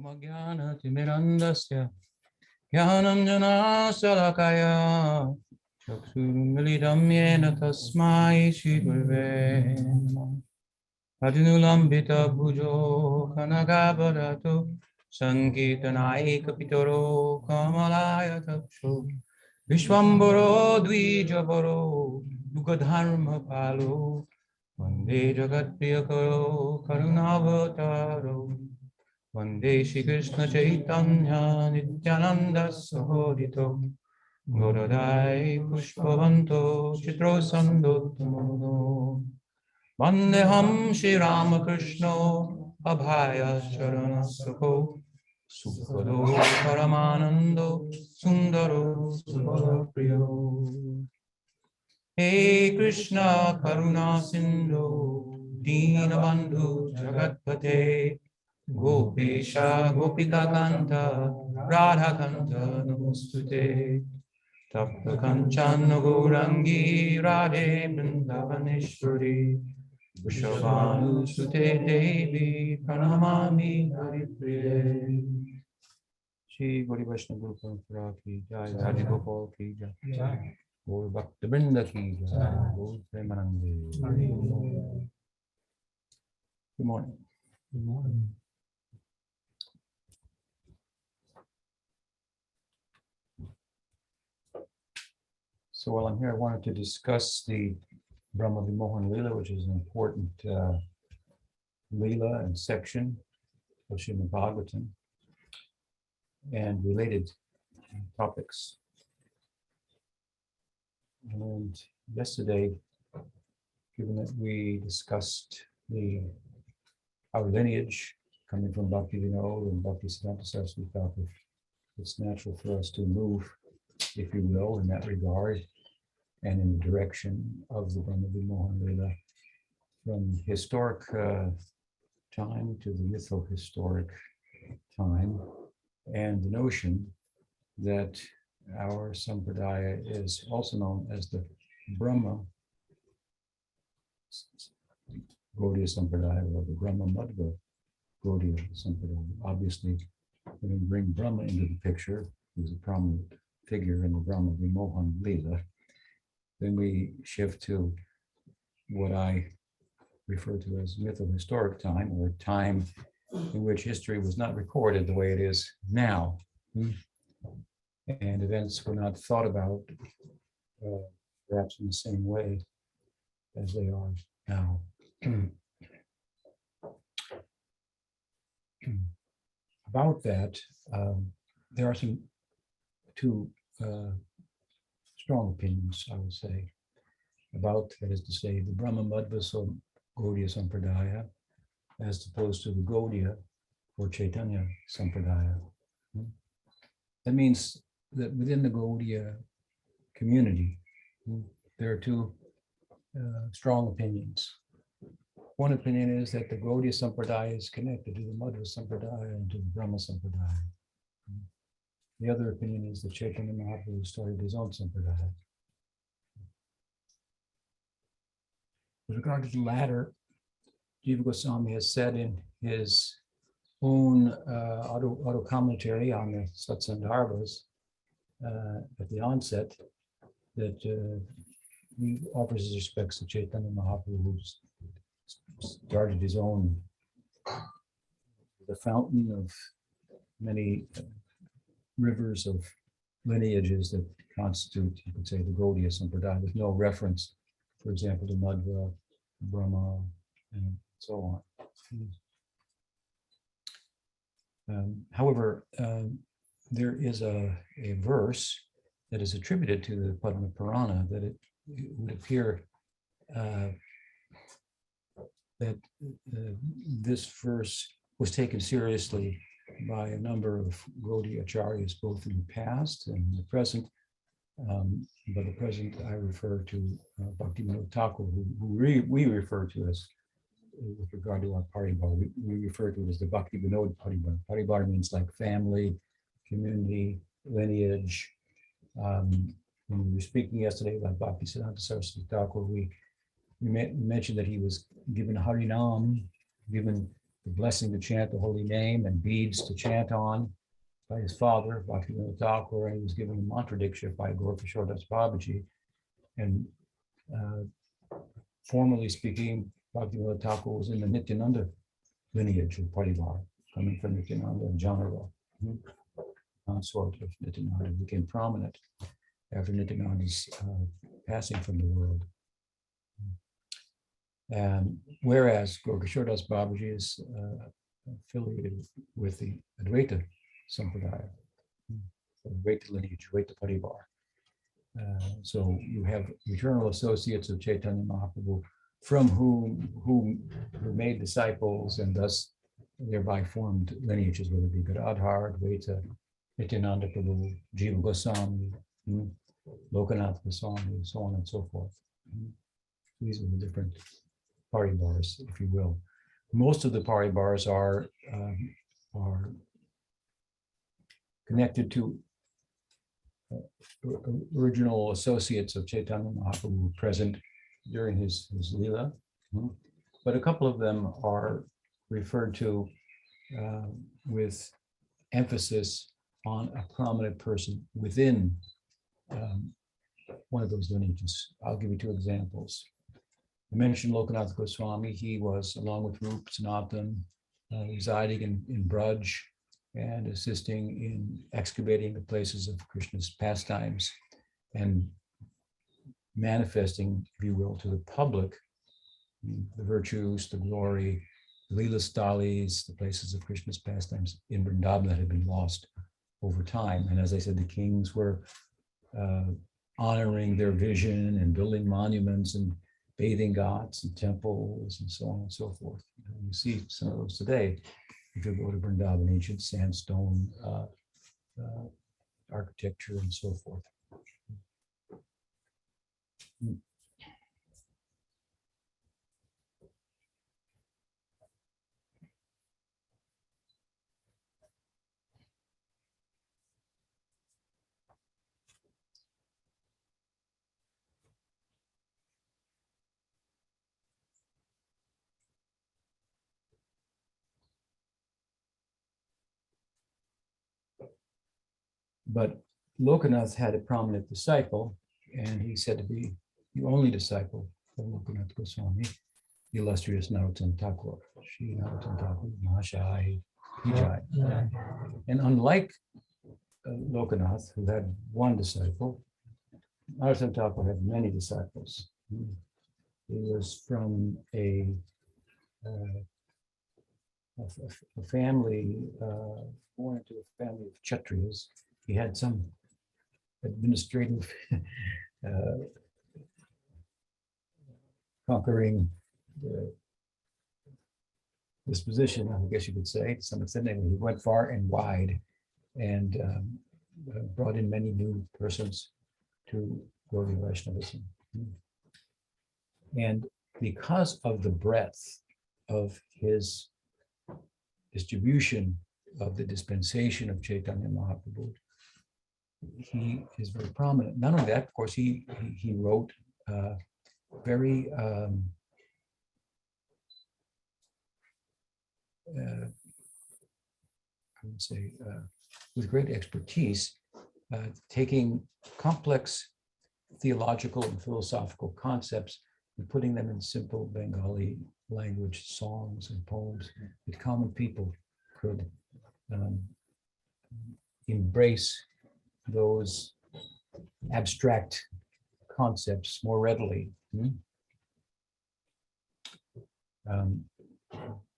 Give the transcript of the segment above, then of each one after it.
Omagyanatimirandasya Jnanam Salakaya Chaksurumilitam Yena Tasmai Shri Gurave Namah Ajnulambita Bhujo Kanagabharato Sankirtanayika Pitaro Kamalaya Taksho Vishwambaro Dvijabaro Yugadharma Palo Vande Jagat Priyakaro Karunavataro Vande Shri Krishna Chaitanya Nityananda Sahodito Gaudadai Pushpavanto Chitro Sandotamo Vandeham Shri Ramakrishna Abhaya Charana Sakho Sukhado Paramanando Sundaro Subala Priyo Hey Krishna Karuna Sindhu Dinabandhu Jagatpate Gopesha Gopika Kanta Radha Kanta Namostute Tapta Kancana Gourangi Radhe Vrindavaneshwari Vrishabhanu Sute Devi Pranamami Haripriye Shri Gauri Vaishnava Guru Parampara Ki Jai Raja Gopal Ki Jai Gaur Bhakta Vrinda Ki Jai Gaur Premanande. Good morning. Good morning. So while I'm here, I wanted to discuss the Brahma Vimohan Lila, which is an important Lila and section of Srimad Bhagavatam and related topics. And yesterday, given that we discussed our lineage coming from Bhakti Vinod and Bhakti Siddhanta Saraswati Thakur, it's natural for us to move, if you will, in that regard and in the direction of the Brahma Vimohan Lila from historic time to the mytho-historic time, and the notion that our sampradaya is also known as the Brahma Gaudiya Sampradaya or the Brahma Madhva Gaudiya Sampradaya. Obviously, when we bring Brahma into the picture, who's a prominent figure in the Brahma Vimohan Lila, then we shift to what I refer to as mytho-historic time, or time in which history was not recorded the way it is now. And events were not thought about perhaps in the same way as they are now. About that, there are two strong opinions, I would say, about, that is to say, the Brahma Madhva Gaudiya Sampradaya as opposed to the Gaudiya or Chaitanya Sampradaya. That means that within the Gaudiya community, there are two strong opinions. One opinion is that the Gaudiya Sampradaya is connected to the Madhva Sampradaya and to the Brahma Sampradaya. The other opinion is that Chaitanya Mahaprabhu started his own Sampradaya. With regard to the latter, Jiva Goswami has said in his own auto commentary on the Satsandarbhas at the onset that he offers his respects to Chaitanya Mahaprabhu, who started his own, the fountain of many rivers of lineages that constitute, you could say, the Gaudiya Sampradaya, with no reference, for example, to Madhva, Brahma, and so on. However, there is a verse that is attributed to the Padma Purana that it would appear that this verse was taken seriously by a number of Gaudiya acharyas, both in the past and the present. By the present, I refer to Bhakti Vinod Thakur, who we refer to as, with regard to our Paribar, we refer to it as the Bhakti Vinod Paribar. Paribar means like family, community, lineage. When we were speaking yesterday about Bhakti Siddhanta Saraswati Thakur, we mentioned that he was given Harinam, given the blessing to chant the holy name and beads to chant on by his father, Bhaktivinoda Thakur, and he was given a mantra diksha by Gorkishore Das Babaji. And formally speaking, Bhaktivinoda Thakur was in the Nityananda lineage of Parivar, coming from Nityananda and Janava, consort of Nityananda, became prominent after Nityananda's passing from the world. And whereas Gorkishore Das Babaji is affiliated with the Advaita Sampradaya, Advaita lineage, Advaita Parivar. So you have eternal associates of Chaitanya Mahaprabhu, from who made disciples and thus thereby formed lineages, whether it be Gadadhar, Advaita, Nityananda Prabhu, Jiva Goswami, Lokanath Goswami, so on and so forth. These are the different paribars, if you will. Most of the paribars are connected to original associates of Chaitanya Mahaprabhu present during his Lila, but a couple of them are referred to with emphasis on a prominent person within one of those lineages. I'll give you two examples. I mentioned Lokanath Goswami. He was, along with Rup Sanatan, residing in Braj and assisting in excavating the places of Krishna's pastimes and manifesting, if you will, to the public the virtues, the glory, the Lila Stalis, the places of Krishna's pastimes in Vrindavan that had been lost over time. And as I said, the kings were honoring their vision and building monuments and bathing ghats and temples and so on and so forth. You see some of those today if you go to Vrindavan, ancient sandstone architecture and so forth. But Lokanath had a prominent disciple, and he's said to be the only disciple of Lokanath Goswami, the illustrious Narottam Thakur. Shri Narottam Thakur Mahashai Vijay. And unlike Lokanath, who had one disciple, Narottam Thakur had many disciples. He was from a family, born into a family of Kshatriyas. He had some administrative conquering disposition, I guess you could say, to some extent. He went far and wide and brought in many new persons to Gaudiya Vaishnavism. And because of the breadth of his distribution of the dispensation of Chaitanya Mahaprabhu, he is very prominent. Not only that, of course, he wrote very I would say with great expertise, taking complex theological and philosophical concepts and putting them in simple Bengali language, songs and poems that common people could embrace those abstract concepts more readily.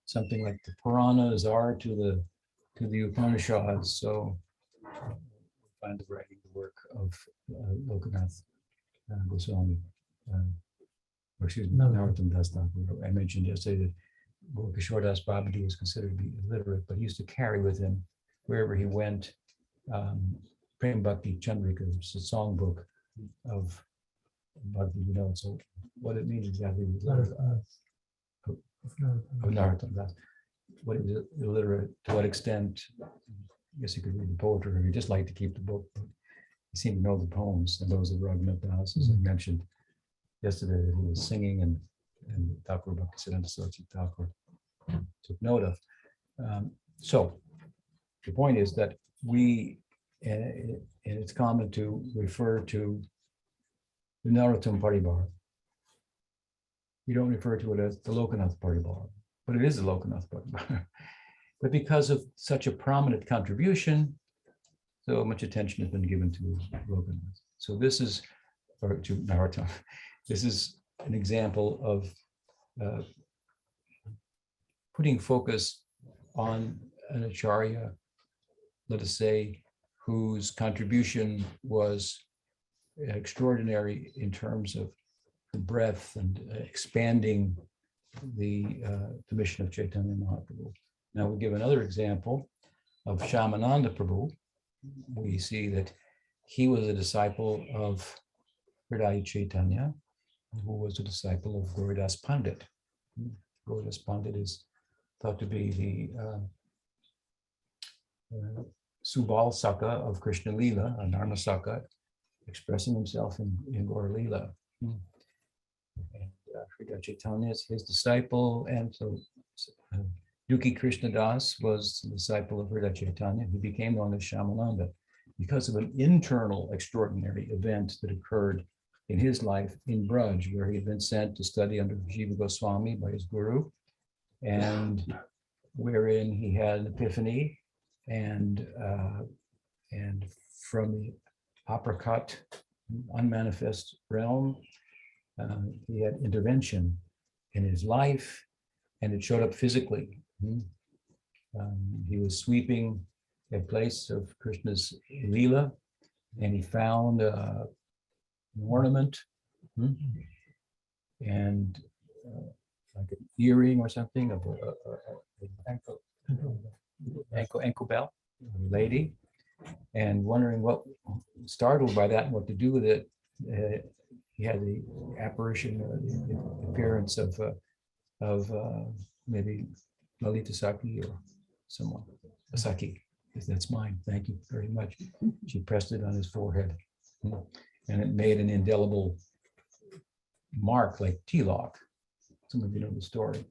Something like the Puranas are to the Upanishads. So we find the writing, the work of Lokanath Goswami, or excuse me, Narottam Das Thakur. I mentioned yesterday that Gorkishore Das Babaji was considered to be illiterate, but he used to carry with him wherever he went Prem Bhakti Chandrika, which is a songbook of Bhakti Vinod. So what it means exactly is Narottam Das. What is illiterate, to what extent, I guess you could read the poetry, or you just like to keep the book, but you seem to know the poems, and those of Raghunath Das, as I mentioned yesterday, that he was singing, and Thakur Bhaktisiddhanta Saraswati Thakur took note of. So the point is that we, and it's common to refer to the Narottam Paribar. We don't refer to it as the Lokanath Paribar, but it is the Lokanath Paribar. But because of such a prominent contribution, so much attention has been given to Lokanath. So this is, or to Narottam, this is an example of putting focus on an acharya, let us say, whose contribution was extraordinary in terms of breadth and expanding the mission of Chaitanya Mahaprabhu. Now we give another example of Shyamananda Prabhu. We see that he was a disciple of Hridaya Chaitanya, who was a disciple of Gauridas Pandit. Gauridas Pandit is thought to be the Subal Saka of Krishna Lila, a Dharma Saka, expressing himself in Gaur Lila. And Hridaya Chaitanya is his disciple, and so Dukhi Krishna Das was the disciple of Hridaya Chaitanya. He became known as Shyamananda because of an internal extraordinary event that occurred in his life in Braj, where he had been sent to study under Jiva Goswami by his guru, and wherein he had an epiphany, and from the apricot, unmanifest realm, he had intervention in his life, and it showed up physically. He was sweeping a place of Krishna's Lila, and he found an ornament and like an earring or something of an ankle belt, lady, and wondering what, startled by that and what to do with it. He had the apparition, the appearance of maybe Lalita Saki or someone. Saki, that's mine. Thank you very much. She pressed it on his forehead, and it made an indelible mark like tilak. Some of you know the story.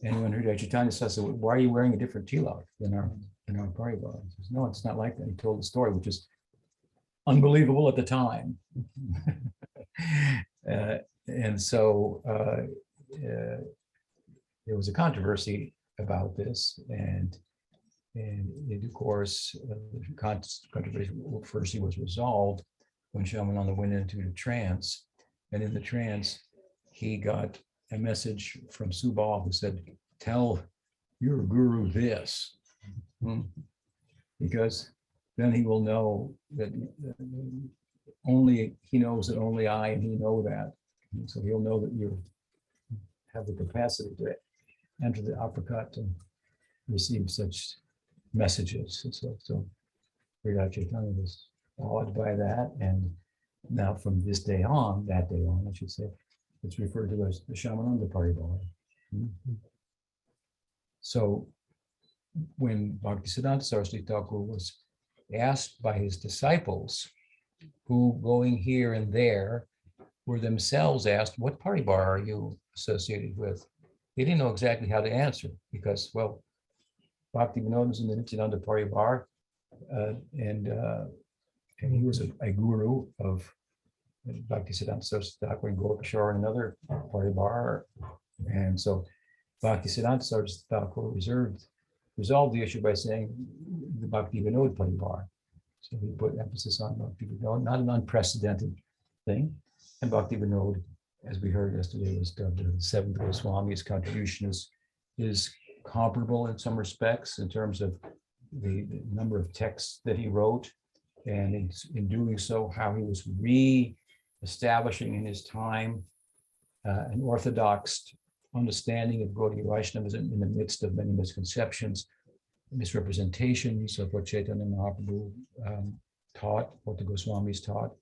And when Hridaya Chaitanya says, "Why are you wearing a different tilak than our parivar?" He says, "No, it's not like that." He told the story, which is unbelievable at the time. And so there was a controversy about this, and in due course, the controversy was resolved when Shyamananda went into a trance, and in the trance, he got a message from Subal who said, "Tell your guru this," because then he will know that only he knows that only I and he know that. And so he'll know that you have the capacity to enter the apricot and receive such messages. And so Hridaya Chaitanya was awed by that. And now from this day on, that day on, I should say, it's referred to as the Shyamananda Paribar. So when Bhaktisiddhanta Saraswati Thakur was asked by his disciples, who going here and there were themselves asked, "What paribar are you associated with?" They didn't know exactly how to answer because, well, Bhakti Vinod was in the Nityananda Paribar, and he was a guru of Bhaktisiddhanta Saraswati Thakur and Gopakishore and another Paribar. And so Bhaktisiddhanta Saraswati Thakur resolved the issue by saying the Bhakti Vinod Paribar. So he put emphasis on Bhakti Vinod, not an unprecedented thing. And Bhakti Vinod, as we heard yesterday, was dubbed the seventh Goswami. His contribution is comparable in some respects in terms of the number of texts that he wrote, and in doing so, how he was re-establishing in his time an orthodox understanding of Gaudiya Vaishnavism in the midst of many misconceptions, misrepresentations of what Chaitanya Mahaprabhu taught, what the Goswamis taught.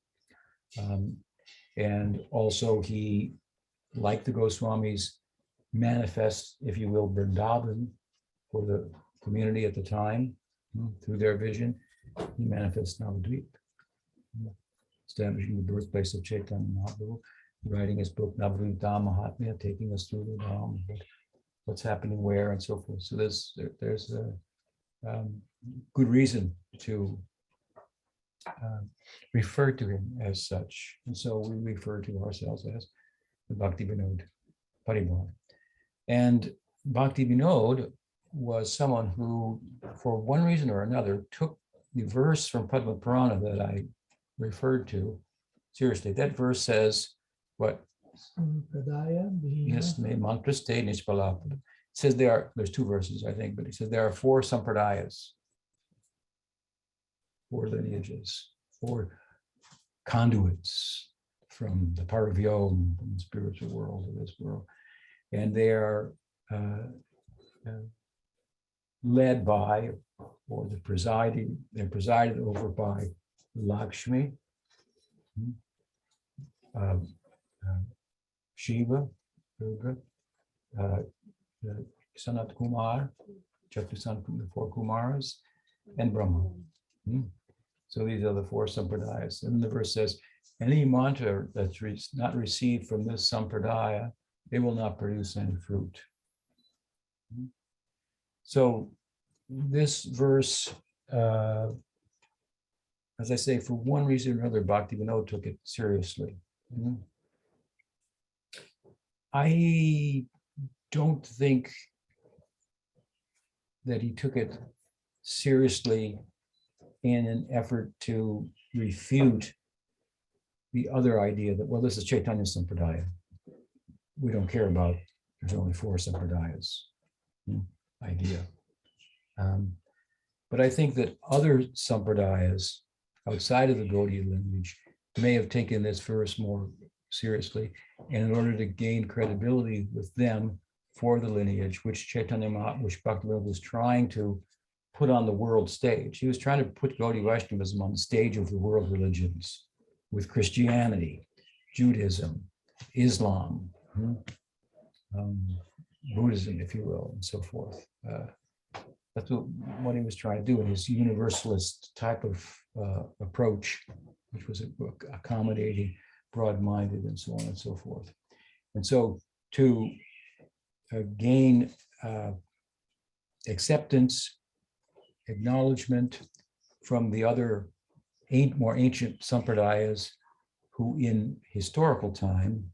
And also he, like the Goswamis, manifests, if you will, Vrindavan for the community at the time through their vision. He manifests Navadvip, establishing the birthplace of Chaitanya Mahaprabhu, writing his book Navadvip Dham Mahatmya, taking us through the Dham, what's happening where, and so forth. So there's a good reason to refer to him as such. And so we refer to ourselves as the Bhakti Vinod Paribar. And Bhakti Vinod was someone who, for one reason or another, took the verse from Padma Purana that I referred to seriously. That verse says, what? Yes, mantraste nishpalapad. It says there's two verses, I think, but it says there are four sampradayas, four lineages, four conduits from the Paravyom, from the spiritual world to this world. And they are led by, or they're presided over by Lakshmi, Shiva, Rudra, Sanat Kumar, Chatusan, the four Kumaras, and Brahma. So these are the four sampradayas. And the verse says, any mantra that's not received from this sampradaya, it will not produce any fruit. So this verse, as I say, for one reason or another, Bhakti Vinod took it seriously. I don't think that he took it seriously in an effort to refute the other idea that, well, this is Chaitanya Sampradaya. We don't care about, there's only four Sampradayas idea. But I think that other Sampradayas outside of the Gaudiya lineage may have taken this verse more seriously, and in order to gain credibility with them for the lineage, which Bhaktivinoda was trying to put on the world stage. He was trying to put Gaudiya Vaishnavism on the stage of the world religions with Christianity, Judaism, Islam, Buddhism, if you will, and so forth. That's what he was trying to do in his universalist type of approach, which was accommodating, broad-minded, and so on and so forth. And so to gain acceptance, acknowledgement from the other more ancient sampradayas who in historical time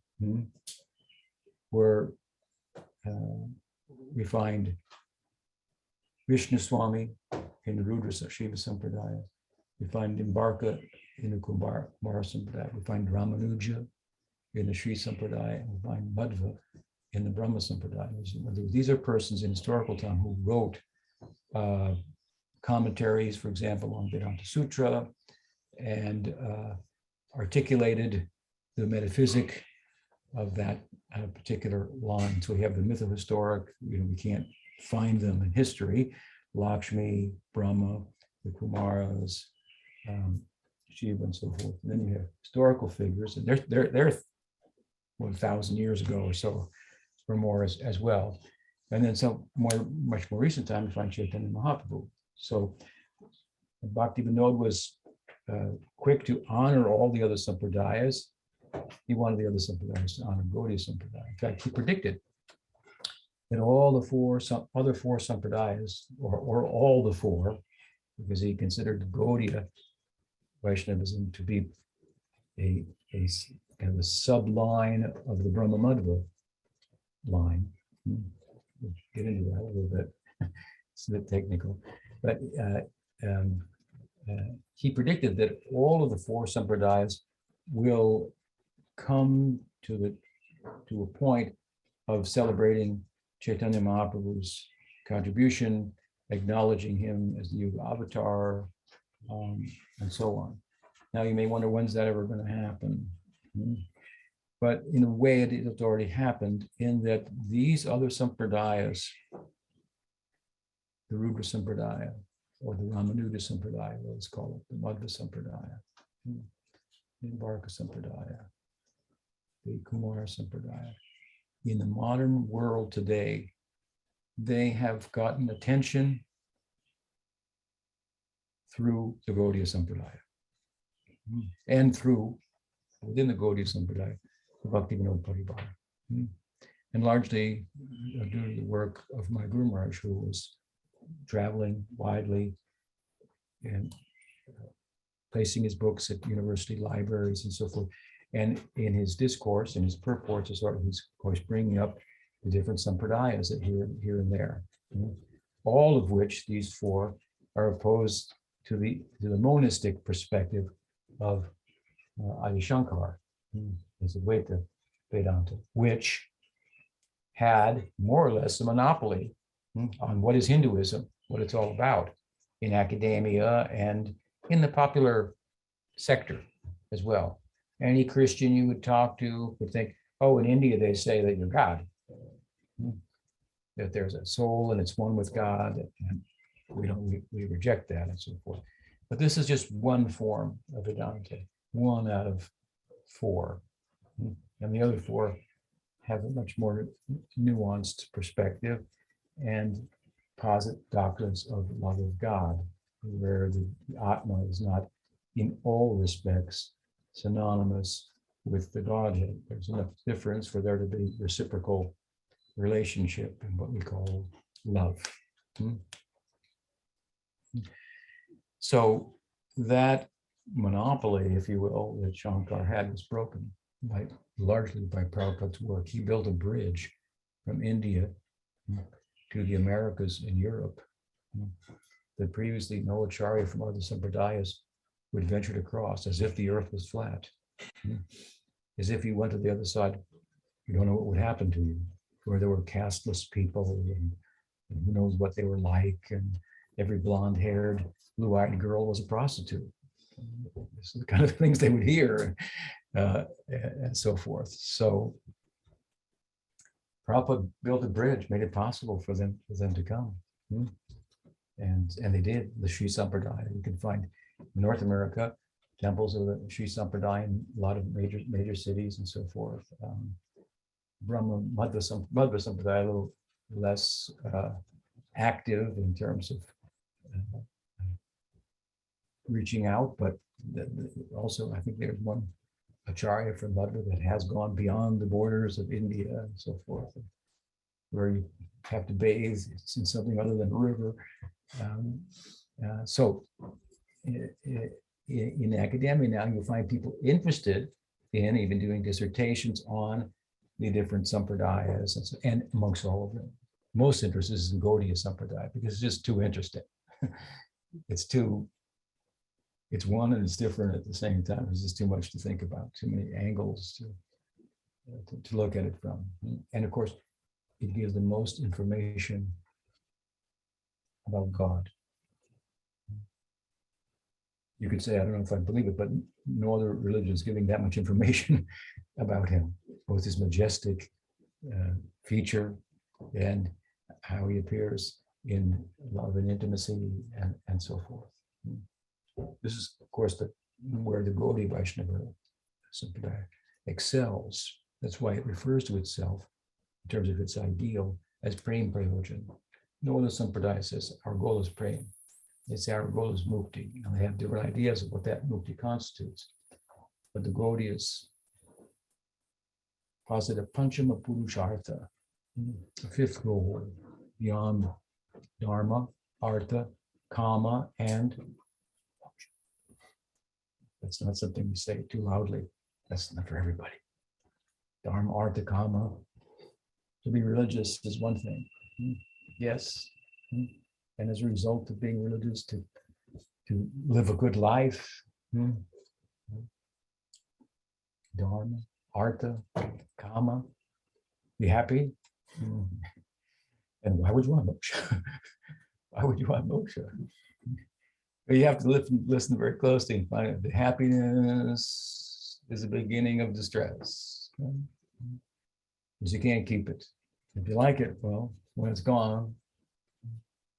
were refined. Vishnu Swami in the Rudra Shiva Sampradaya. We find Nimbarka in the Kumara Sampradaya. We find Ramanuja in the Sri Sampradaya. And we find Madhva in the Brahma Sampradaya. These are persons in historical time who wrote commentaries, for example, on Vedanta Sutra, and articulated the metaphysic of that particular line. So we have the mythohistoric, we can't find them in history, Lakshmi, Brahma, the Kumaras, Shiva, and so forth. And then you have historical figures, and they're 1,000 years ago or so, or more as well. And then some much more recent time, we find Chaitanya Mahaprabhu. So Bhakti Vinod was quick to honor all the other sampradayas. He wanted the other sampradayas to honor Gaudiya Sampradaya. In fact, he predicted that all the other four sampradayas, or all the four, because he considered Gaudiya Vaishnavism to be a kind of a subline of the Brahma Madhva line. We'll get into that a little bit. It's a bit technical, but he predicted that all of the four sampradayas will come to a point of celebrating Chaitanya Mahaprabhu's contribution, acknowledging him as the Yuga avatar, and so on. Now you may wonder, when's that ever going to happen? But in a way, it has already happened, in that these other sampradayas, the Rudra Sampradaya, or the Ramanuja Sampradaya, let's call it, the Madhva Sampradaya, the Nimbarka Sampradaya, the Kumara Sampradaya. In the modern world today, they have gotten attention through the Gaudiya Sampradaya, and through, within the Gaudiya Sampradaya, the Bhakti Vinod Paribar. and largely due to the work of my Guru Maharaj, who was traveling widely and placing his books at university libraries and so forth. And in his discourse, in his purports, he's of course bringing up the different sampradayas that here and there, all of which these four are opposed to the monistic perspective of Adi Shankar, as Advaita Vedanta, which had more or less a monopoly on what is Hinduism, what it's all about in academia and in the popular sector as well. Any Christian you would talk to would think, oh, in India, they say that you're God, that there's a soul and it's one with God, and we reject that and so forth. But this is just one form of Vedanta, one out of four. And the other four have a much more nuanced perspective and posit doctrines of love of God, where the Atma is not in all respects synonymous with the Godhead. There's enough difference for there to be reciprocal relationship in what we call love. So that monopoly, if you will, that Shankar had was broken largely by Prabhupada's work. He built a bridge from India to the Americas and Europe that previously no acharya from other sampradayas would venture to cross, as if the earth was flat. As if you went to the other side, you don't know what would happen to you, where there were casteless people and who knows what they were like, and every blonde-haired, blue-eyed girl was a prostitute. This is the kind of things they would hear, and so forth. So Prabhupada built a bridge, made it possible for them to come. And they did, the Sri Sampradaya. You can find in North America temples of the Sri Sampradaya in a lot of major cities and so forth. Brahma Madhva Sampradaya, a little less active in terms of reaching out, but also I think there's one acharya from Madhva that has gone beyond the borders of India and so forth, where you have to bathe in something other than a river. So in academia now, you'll find people interested in even doing dissertations on the different sampradayas, and amongst all of them, most interested is in Gaudiya Sampradaya because it's just too interesting. It's one and it's different at the same time. There's just too much to think about, too many angles to look at it from. And of course, it gives the most information about God. You could say, I don't know if I believe it, but no other religion is giving that much information about him, both his majestic feature and how he appears in love and intimacy and so forth. This is, of course, where the Gaudiya Vaishnava Sampradaya excels. That's why it refers to itself, in terms of its ideal, as Prem Prayojan. No other Sampradaya says, our goal is Prem. It's our goal is Mukti. And they have different ideas of what that Mukti constitutes. But the Gaudiyas posit a Panchama Purushartha, a fifth goal, beyond Dharma, Artha, Kama, and that's not something you say too loudly. That's not for everybody. Dharma, Artha, Kama. To be religious is one thing. Yes. And as a result of being religious, to live a good life. Dharma, Artha, Kama. Be happy. And why would you want moksha? Why would you want moksha? But you have to listen very closely and find out the happiness is the beginning of distress. Because you can't keep it. If you like it, well, when it's gone,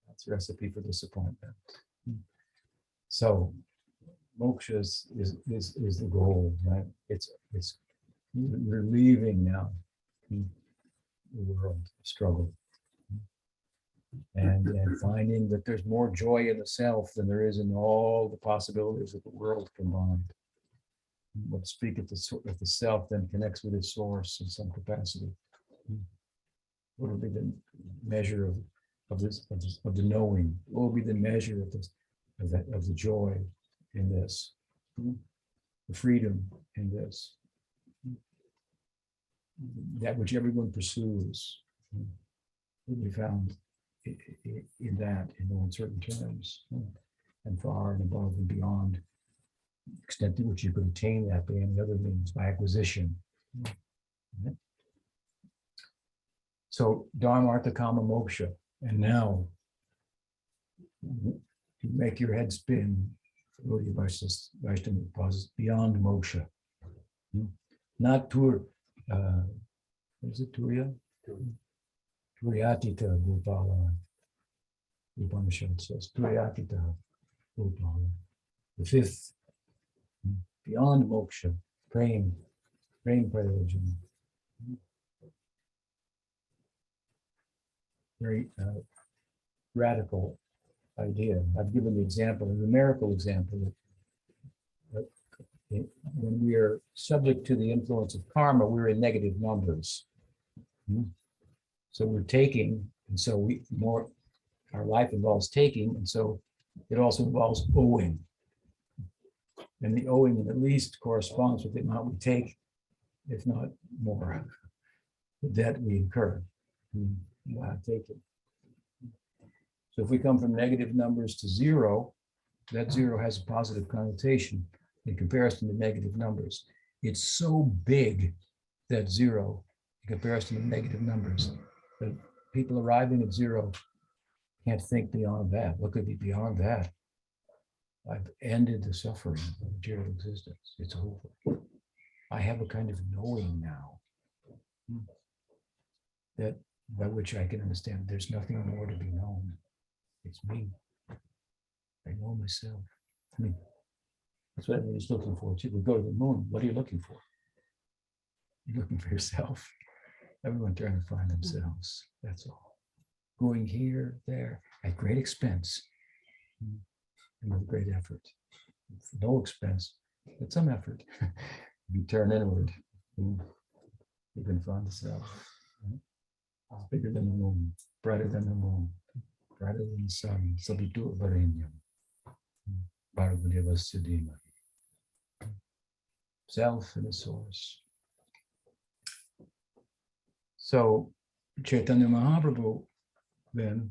that's a recipe for disappointment. So moksha is the goal, right? It's you're leaving now the world struggle. And finding that there's more joy in the self than there is in all the possibilities of the world combined. What speak of the self then connects with its source in some capacity. What will be the measure of the knowing? What will be the measure of the joy in this? The freedom in this? That which everyone pursues will be found in that, in no uncertain terms, and far and above and beyond the extent to which you could attain that by any other means, by acquisition. So Dharma, Artha, Kama, Moksha. And now you make your head spin. Vaishnava pauses beyond moksha. Not tur, what is it, Turiya? Turiyatita Gopala. The Upanishad says, Turiyatita Gopala. The fifth, beyond moksha, praying prayojan. Very radical idea. I've given the example, a numerical example, that when we are subject to the influence of karma, we're in negative numbers. So we're taking, and so our life involves taking, and so it also involves owing. And the owing at least corresponds with the amount we take, if not more, the debt we incur. Take it. So if we come from negative numbers to zero, that zero has a positive connotation in comparison to negative numbers. It's so big, that zero, in comparison to negative numbers, that people arriving at zero can't think beyond that. What could be beyond that? I've ended the suffering of material existence. It's over. I have a kind of knowing now, that by which I can understand there's nothing more to be known. It's me. I know myself. I mean, that's what everybody's looking for. We go to the moon. What are you looking for? You're looking for yourself. Everyone trying to find themselves. That's all. Going here, there, at great expense, and with great effort. No expense, but some effort. You turn inward. You can find the self. Bigger than the moon, brighter than the moon, brighter than the sun. Sabitu Varenyam. Bhargava Siddhima. Self and the source. So Chaitanya Mahaprabhu then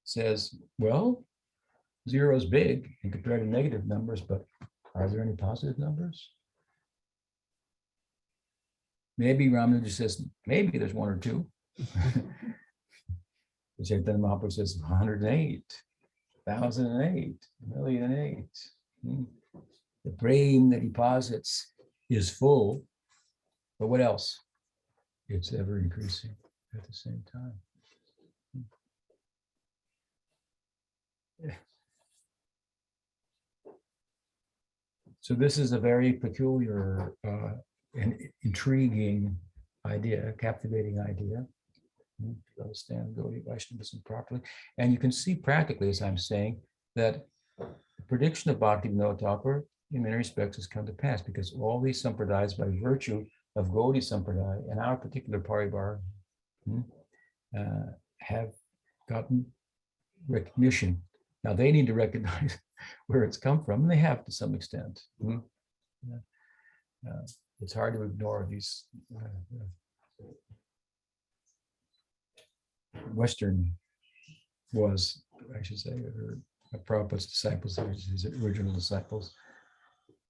says, well, zero is big and compared to negative numbers, but are there any positive numbers? Maybe Ramanuja says, maybe there's one or two. Chaitanya Mahaprabhu says 108, 1,008, 1,000,008. The brain that he posits is full, but what else? It's ever increasing at the same time. So this is a very peculiar and intriguing idea, a captivating idea. To understand Gaudiya Vaishnavism properly. And you can see practically, as I'm saying, that the prediction of Bhaktivinoda Thakur in many respects has come to pass, because all these sampradayas, by virtue of Gaudiya Sampradaya and our particular paribar, have gotten recognition. Now they need to recognize where it's come from, and they have to some extent. It's hard to ignore these Western was, I should say, or Prabhupada's disciples, his original disciples,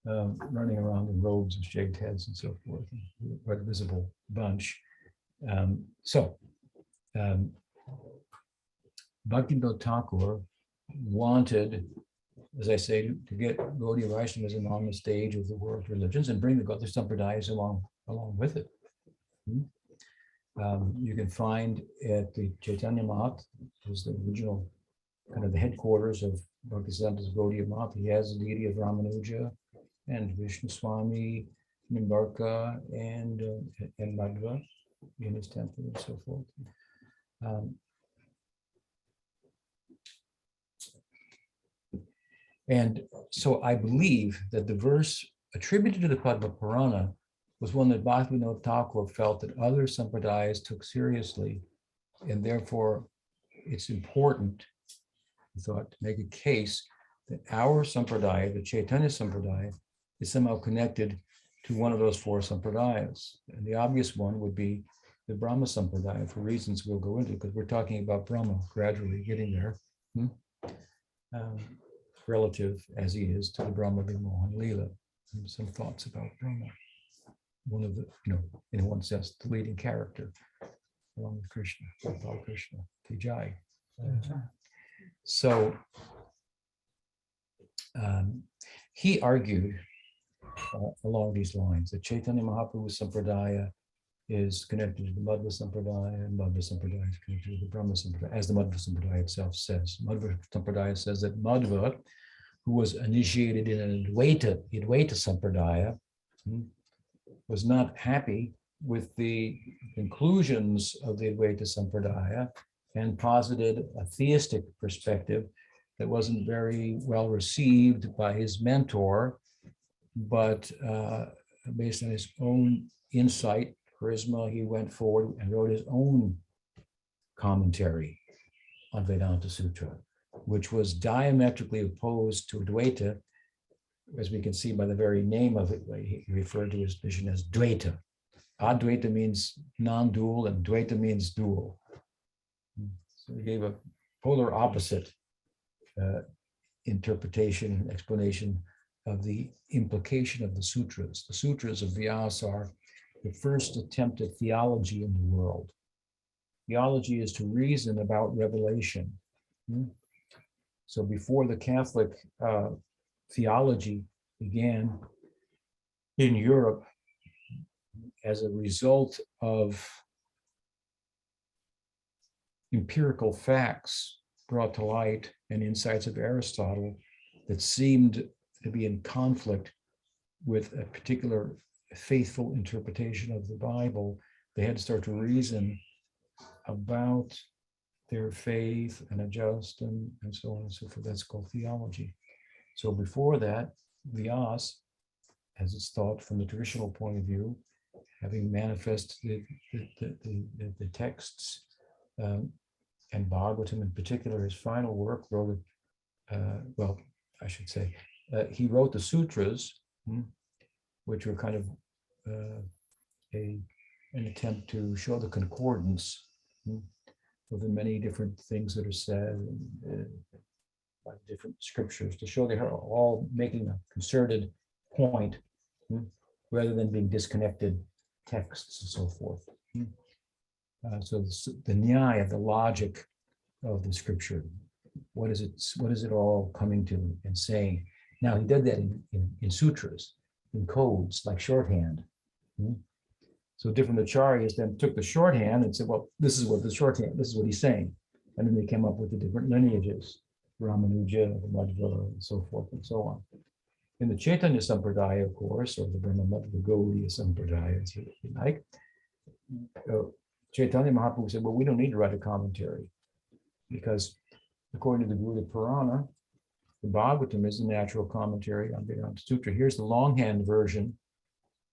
running around in robes with shaved heads and so forth, quite a visible bunch. Bhaktivinoda Thakur wanted, as I say, to get Gaudiya Vaishnavism on the stage of the world religions and bring the other sampradayas along with it. You can find at the Chaitanya Math, which is the original kind of the headquarters of Bhaktisiddhanta's Gaudiya Math. He has the deity of Ramanuja and Vishnu Swami, Nimbarka, and Madhva in his temple and so forth. And so I believe that the verse attributed to the Padma Purana was one that Bhaktivinoda Thakur felt that other sampradayas took seriously, and therefore it's important, he thought, to make a case that our sampradaya, the Chaitanya sampradaya, is somehow connected to one of those four sampradayas. And the obvious one would be the Brahma sampradaya, for reasons we'll go into, because we're talking about Brahma gradually getting there, relative as he is to the Brahma Vimohan Lila. Some thoughts about Brahma. One of the, in one sense, the leading character, along with Krishna, Krishna, Vijay. So he argued along these lines that Chaitanya Mahaprabhu Sampradaya is connected to the Madhva Sampradaya, and Madhva Sampradaya is connected to the Brahma Sampradaya, as the Madhva Sampradaya itself says. Madhva Sampradaya says that Madhva, who was initiated in an Advaita Sampradaya, was not happy with the conclusions of the Advaita Sampradaya and posited a theistic perspective that wasn't very well received by his mentor, but based on his own insight, charisma, he went forward and wrote his own commentary on Vedanta Sutra, which was diametrically opposed to Advaita, as we can see by the very name of it. He referred to his vision as Dvaita. Advaita means non-dual, and Dvaita means dual. So he gave a polar opposite interpretation and explanation of the implication of the sutras. The sutras of Vyasa are the first attempt at theology in the world. Theology is to reason about revelation. So before the Catholic theology began in Europe as a result of empirical facts brought to light and insights of Aristotle that seemed to be in conflict with a particular faithful interpretation of the Bible, they had to start to reason about their faith and adjust and so on and so forth. That's called theology. So before that, Vyasa, as it's thought from the traditional point of view, having manifested the texts, and Bhagavatam in particular, his final work, wrote, he wrote the sutras, which were kind of an attempt to show the concordance of the many different things that are said by different scriptures, to show they are all making a concerted point rather than being disconnected texts and so forth. So the nyaya, the logic of the scripture, what is it all coming to and saying? Now, he did that in sutras, in codes, like shorthand. So different acharyas then took the shorthand and said, well, this is what he's saying. And then they came up with the different lineages, Ramanuja, Madhva, and so forth and so on. In the Chaitanya Sampradaya, of course, or the Brahma Madhva Gaudiya Sampradaya, if you like, Chaitanya Mahaprabhu said, well, we don't need to write a commentary, because according to the Guru Purana, the Bhagavatam is the natural commentary on Vedanta Sutra. Here's the longhand version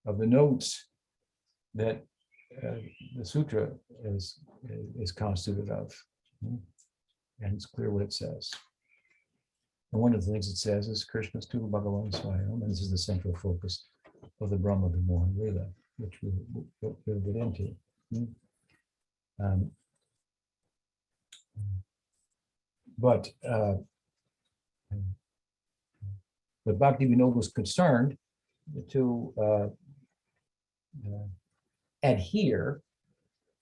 of the notes that the sutra is constituted of. And it's clear what it says. And one of the things it says is Krishna's Tu Bhagavan Swayam, and this is the central focus of the Brahma Vimohan Lila, which we'll get into. But Bhaktivinoda was concerned to adhere,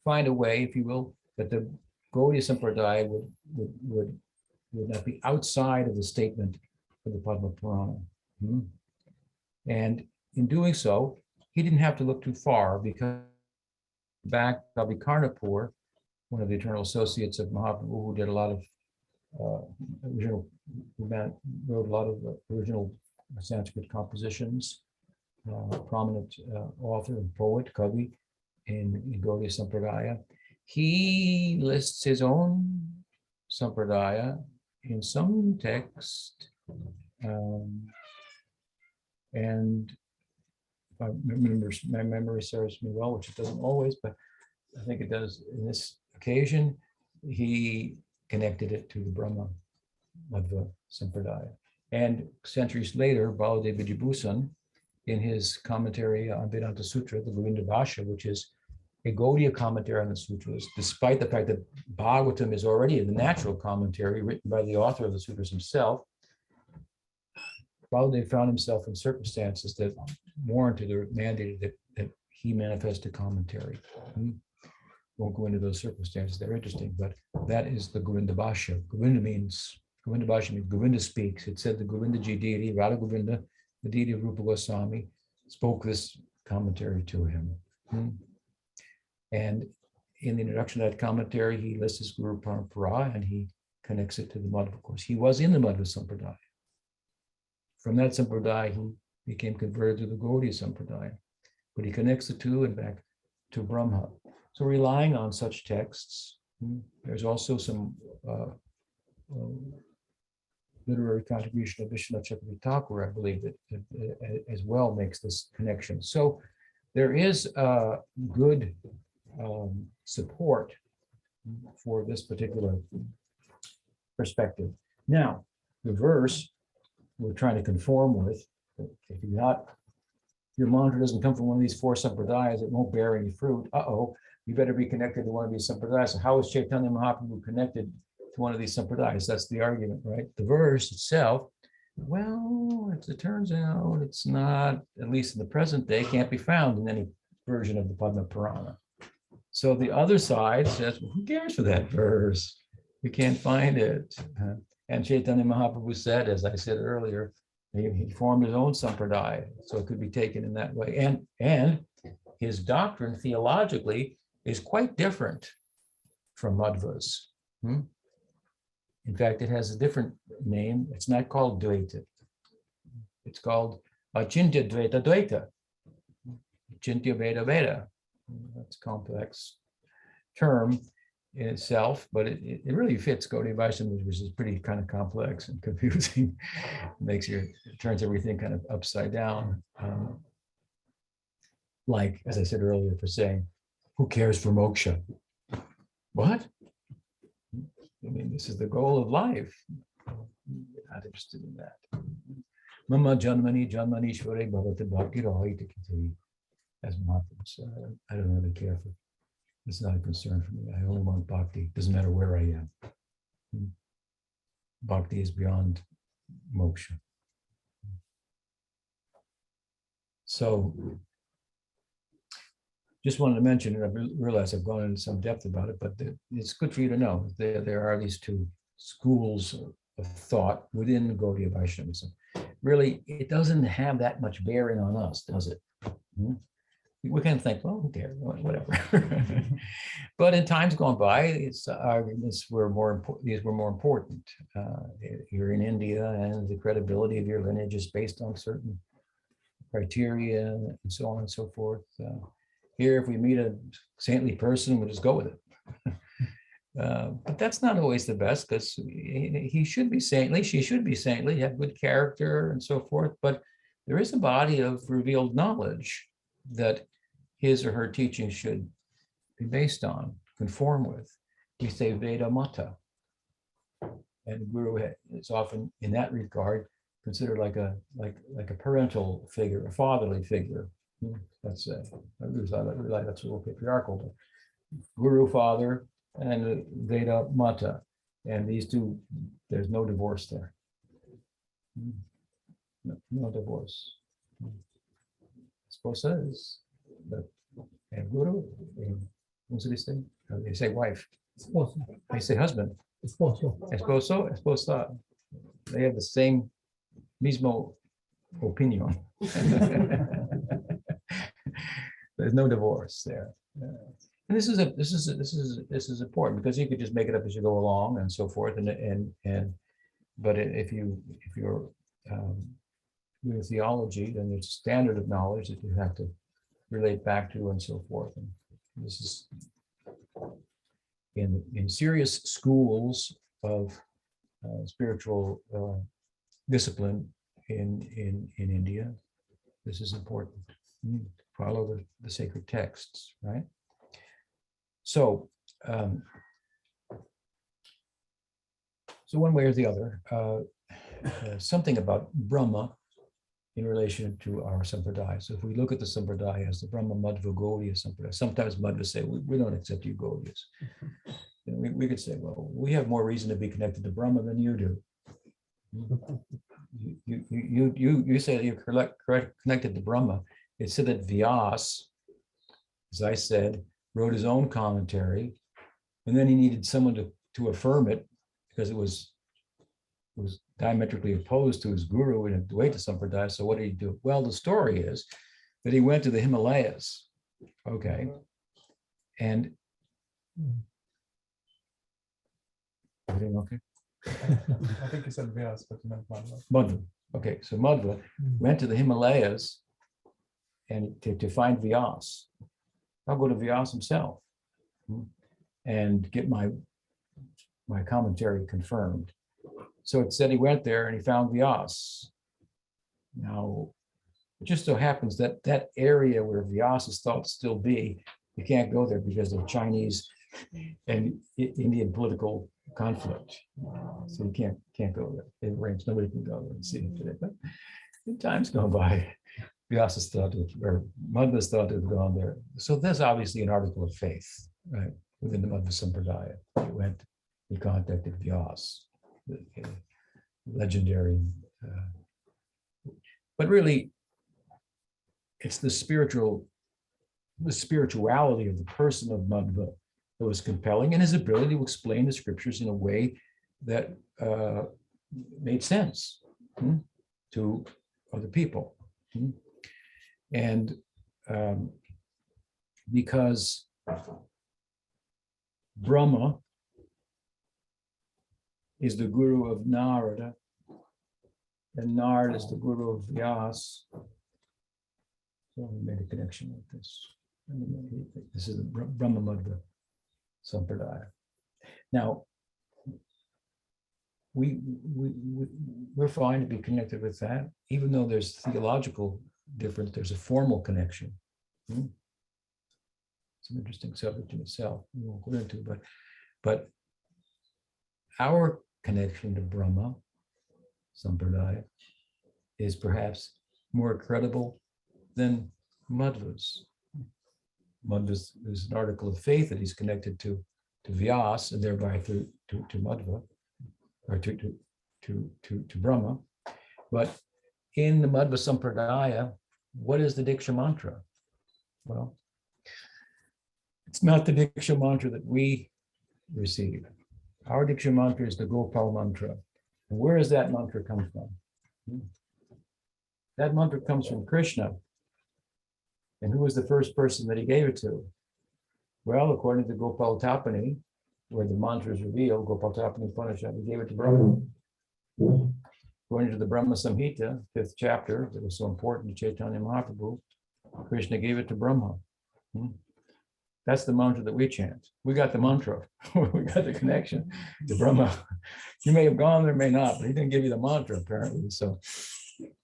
find a way, if you will, that the Gaudiya Sampradaya would not be outside of the statement of the Padma Purana. And in doing so, he didn't have to look too far, because back Kavi Karnapur, one of the eternal associates of Mahaprabhu, who did a lot of wrote a lot of original Sanskrit compositions, prominent author and poet, Kavi, in Gaudiya Sampradaya. He lists his own Sampradaya in some text, and my memory serves me well, which it doesn't always, but I think it does in this occasion, he connected it to the Brahma Madhva Sampradaya. And centuries later, Baladev Vijayabhusan, in his commentary on Vedanta Sutra, the Govinda Bhashya, which is a Gaudiya commentary on the sutras, despite the fact that Bhagavatam is already the natural commentary written by the author of the sutras himself, Baladev found himself in circumstances that warranted or mandated that he manifest a commentary. Won't go into those circumstances, they're interesting, but that is the Govinda Bhashya. Govinda Bhashya means Govinda speaks. It said the Govinda Ji deity, Radha Govinda, the deity of Rupa Goswami, spoke this commentary to him. And in the introduction of that commentary, he lists his Guru Parampara and he connects it to the Madhva. Of course, he was in the Madhva Sampradaya. From that Sampradaya, he became converted to the Gaudiya Sampradaya. But he connects the two and back to Brahma. So relying on such texts, there's also some literary contribution of Vishwanath Chakravarti Thakur, I believe, that as well makes this connection. So there is good support for this particular perspective. Now, the verse we're trying to conform with, if your mantra doesn't come from one of these four sampradayas, it won't bear any fruit. You better be connected to one of these sampradayas. So how is Chaitanya Mahaprabhu connected to one of these sampradayas? That's the argument, right? The verse itself, well, as it turns out, it's not, at least in the present day, can't be found in any version of the Padma Purana. So the other side says, well, who cares for that verse? You can't find it. And Chaitanya Mahaprabhu said, as I said earlier, he formed his own sampradaya, so it could be taken in that way. And his doctrine theologically is quite different from Madhva's. In fact, it has a different name. It's not called Dvaita. It's called Achintya Dvaita Dvaita. Achintya Veda Veda. That's a complex term in itself, but it really fits Gaudiya Vaishnava, which is pretty kind of complex and confusing. It turns everything kind of upside down. Like, as I said earlier, for saying, who cares for moksha? What? I mean, this is the goal of life. You're not interested in that. Mama Janmani Janmanishware Bhavata Bhakti Rahita Kiti. As Mahaprabhu said, I don't really care for it. It's not a concern for me. I only want bhakti. Doesn't matter where I am. Bhakti is beyond moksha. So, just wanted to mention, and I realize I've gone into some depth about it, but it's good for you to know there are these two schools of thought within Gaudiya Vaishnavism. Really, it doesn't have that much bearing on us, does it? We can think, well, who cares, whatever. But in times gone by, these were more important. You're in India, and the credibility of your lineage is based on certain criteria, and so on and so forth. Here, if we meet a saintly person, we'll just go with it. But that's not always the best, because he should be saintly, she should be saintly, have good character, and so forth. But there is a body of revealed knowledge that his or her teaching should be based on, conform with. We say Veda Mata. And Guru is often, in that regard, considered like a parental figure, a fatherly figure. Let's say. That's a little patriarchal. But Guru, father, and Veda Mata. And these two, there's no divorce there. No divorce. Esposa is and Guru, what do they say? They say wife. Esposo. They say husband. Esposo. Esposa. They have the same mismo opinion. There's no divorce there. And this is important, because you could just make it up as you go along and so forth. But if you're doing theology, then there's a standard of knowledge that you have to relate back to and so forth. And this is in serious schools of spiritual discipline in India. This is important. follow the sacred texts, right? So, so one way or the other, something about Brahma in relation to our Sampradaya. So if we look at the Sampradaya as the Brahma Madhva Gaudiya Sampradaya, sometimes Madhvas say, we don't accept you Gaudiyas. We could say, well, we have more reason to be connected to Brahma than you do. You say you're connected to Brahma. It said that Vyas, as I said, wrote his own commentary, and then he needed someone to affirm it because it was diametrically opposed to his guru in Advaita Sampradaya. So what did he do? Well, the story is that he went to the Himalayas, okay, and everything okay? I think you said Vyas, but you meant Madhva. Madhva. Okay, so Madhva went to the Himalayas and to find Vyas. I'll go to Vyas himself and get my commentary confirmed. So it said he went there and he found Vyas. Now, it just so happens that that area where Vyas is thought to still be, you can't go there because of Chinese and Indian political conflict. So you can't go there. It rains, nobody can go there and see him today. But in times go by, Vyas is thought to, or Madhva is thought to have gone there. So there's obviously an article of faith, right, within the Madhva Sampradaya. He contacted Vyas, the legendary, but really, it's the spirituality of the person of Madhva that was compelling, and his ability to explain the scriptures in a way that made sense to other people. And because Brahma is the guru of Narada, and Narada is the guru of Vyas. So we made a connection with this. This is the Brahma Madhva Sampradaya. Now, we're fine to be connected with that, even though there's theological difference, there's a formal connection. It's an interesting subject in itself, we won't go into, but our connection to Brahma Sampradaya is perhaps more credible than Madhva's. Madhva's, there's an article of faith that he's connected to Vyas and thereby to Madhva, or to Brahma. But in the Madhva Sampradaya, what is the Diksha mantra? Well, it's not the Diksha mantra that we receive. Our Diksha mantra is the Gopal mantra. And where does that mantra come from? That mantra comes from Krishna. And who was the first person that he gave it to? Well, according to Gopal Tapani, where the mantra is revealed, Gopal Tapani Upanishad, he gave it to Brahma. According to the Brahma Samhita, 5th chapter, that was so important to Chaitanya Mahaprabhu, Krishna gave it to Brahma. That's the mantra that we chant. We got the mantra. We got the connection to Brahma. You may have gone there, may not, but he didn't give you the mantra, apparently. So,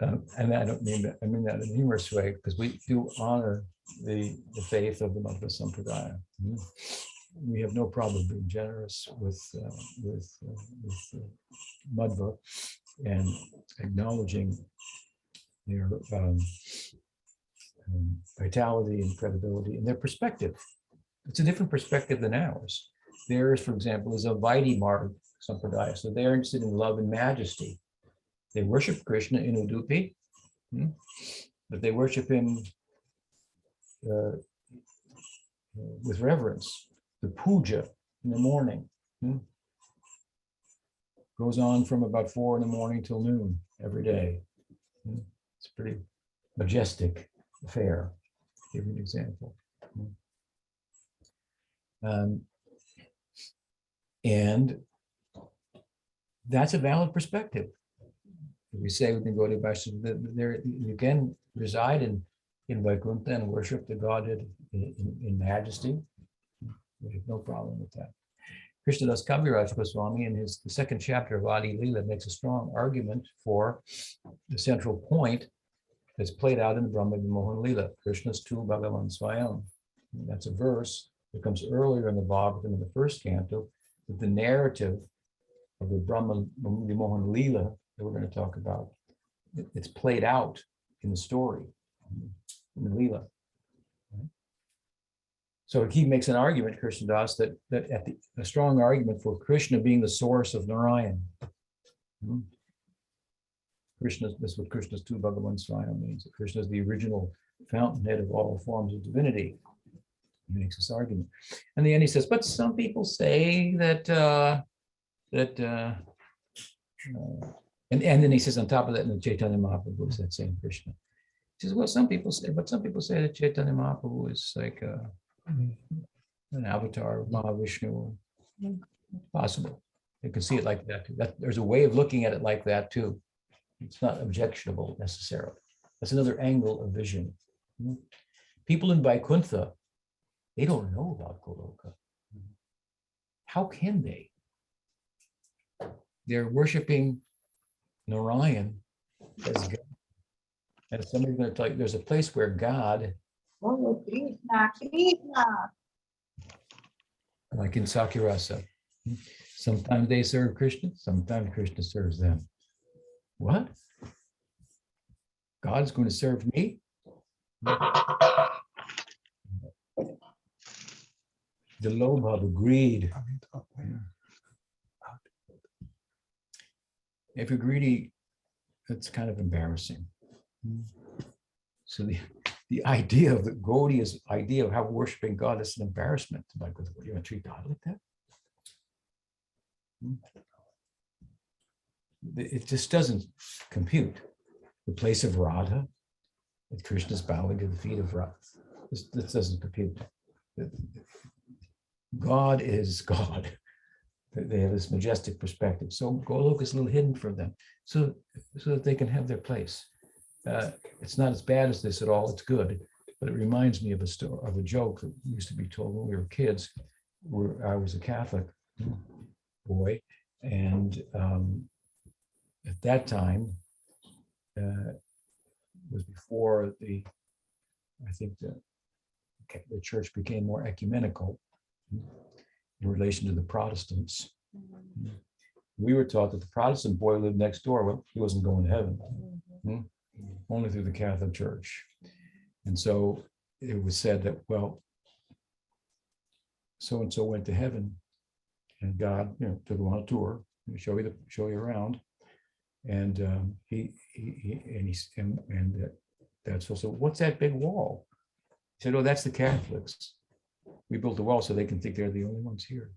and I don't mean that, I mean that in a humorous way, because we do honor the faith of the Madhva Sampradaya. We have no problem being generous with Madhva and acknowledging their vitality and credibility and their perspective. It's a different perspective than ours. Theirs, for example, is a Vaidhi Marg Sampradaya. So they're interested in love and majesty. They worship Krishna in Udupi, but they worship him with reverence. The puja in the morning goes on from about 4 in the morning till noon every day. It's a pretty majestic affair. I'll give you an example. And that's a valid perspective. We say we can go to Vaishnava, there you can reside in Vaikuntha and worship the Godhead in majesty. We have no problem with that. Krishnadas Kaviraj Goswami in the 2nd chapter of Adi Lila makes a strong argument for the central point It's played out in the Brahma Vimohan Lila, Krishna's tu Bhagavan Swayam. That's a verse that comes earlier in the Bhagavatam in the first canto, with the narrative of the Brahma Vimohan Lila that we're going to talk about. It's played out in the story, in the Lila. So he makes an argument, Krishna Das, that a strong argument for Krishna being the source of Narayan. Krishna, that's what Krishna's tu Bhagavan Swayam means. That Krishna is the original fountainhead of all forms of divinity. He makes this argument. And then he says, but some people say that, and then he says on top of that, in the Chaitanya Mahaprabhu is that same Krishna. He says, well, some people say that Chaitanya Mahaprabhu is like an avatar of Mahavishnu. Possible. You can see it like that too. There's a way of looking at it like that too. It's not objectionable necessarily. That's another angle of vision. People in Vaikuntha, they don't know about Goloka. How can they? They're worshiping Narayan as God. And somebody's going to tell you there's a place where God, Oh, Krishna, Krishna. like in Sakirasa, sometimes they serve Krishna, sometimes Krishna serves them. What? God's going to serve me? The lobha, the greed. If you're greedy, that's kind of embarrassing. So the idea of the Gaudiya's idea of how worshiping God is an embarrassment. Like, you're going to treat God like that? It just doesn't compute. The place of Radha, that Krishna's bowing to the feet of Radha. This doesn't compute. God is God. They have this majestic perspective. So Golok is a little hidden from them, so that they can have their place. It's not as bad as this at all. It's good, but it reminds me of a story, of a joke that used to be told when we were kids. I was a Catholic boy, and at that time, it was before I think the church became more ecumenical in relation to the Protestants. We were taught that the Protestant boy lived next door. Well, he wasn't going to heaven, only through the Catholic Church. And so it was said that, well, so-and-so went to heaven, and God, took him on a tour, show you around. And that's also, what's that big wall? He said, oh, that's the Catholics. We built a wall so they can think they're the only ones here.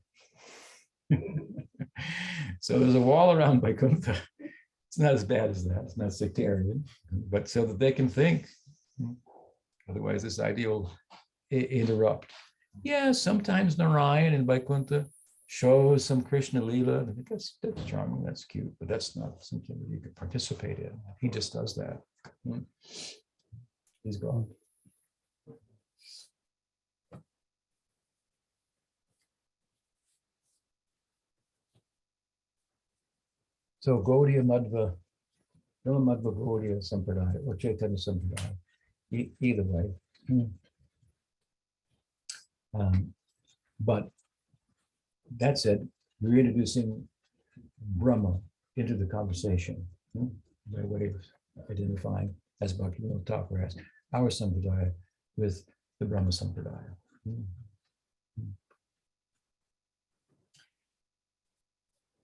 So there's a wall around Vaikuntha. It's not as bad as that. It's not sectarian, but so that they can think. Otherwise, this idea will interrupt. Yeah, sometimes Narayan in Vaikuntha shows some Krishna Lila. I think that's charming, that's cute, but that's not something that you can participate in. He just does that. He's gone. So Gaudiya Madhva, no Madhva Gaudiya Sampradaya or Chaitanya Sampradaya, either way. But that said, we're introducing Brahma into the conversation by way of identifying, as Bhaktivinoda Thakur has, our Sampradaya with the Brahma Sampradaya.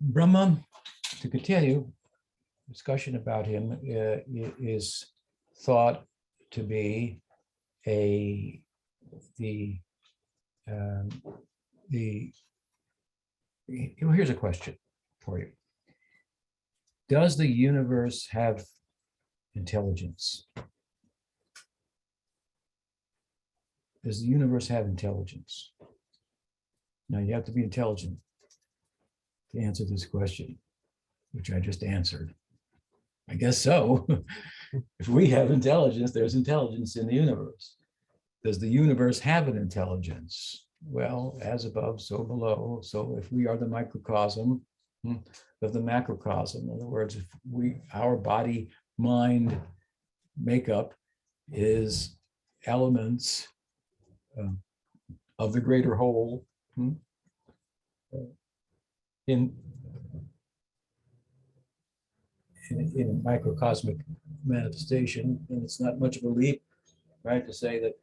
Brahma, to continue, discussion about him is thought to be here's a question for you. Does the universe have intelligence? Does the universe have intelligence? Now you have to be intelligent to answer this question, which I just answered. I guess so. If we have intelligence, there's intelligence in the universe. Does the universe have an intelligence? Well, as above, so below. So if we are the microcosm of the macrocosm, in other words, if our body, mind, makeup is elements of the greater whole in a microcosmic manifestation. And it's not much of a leap, right, to say that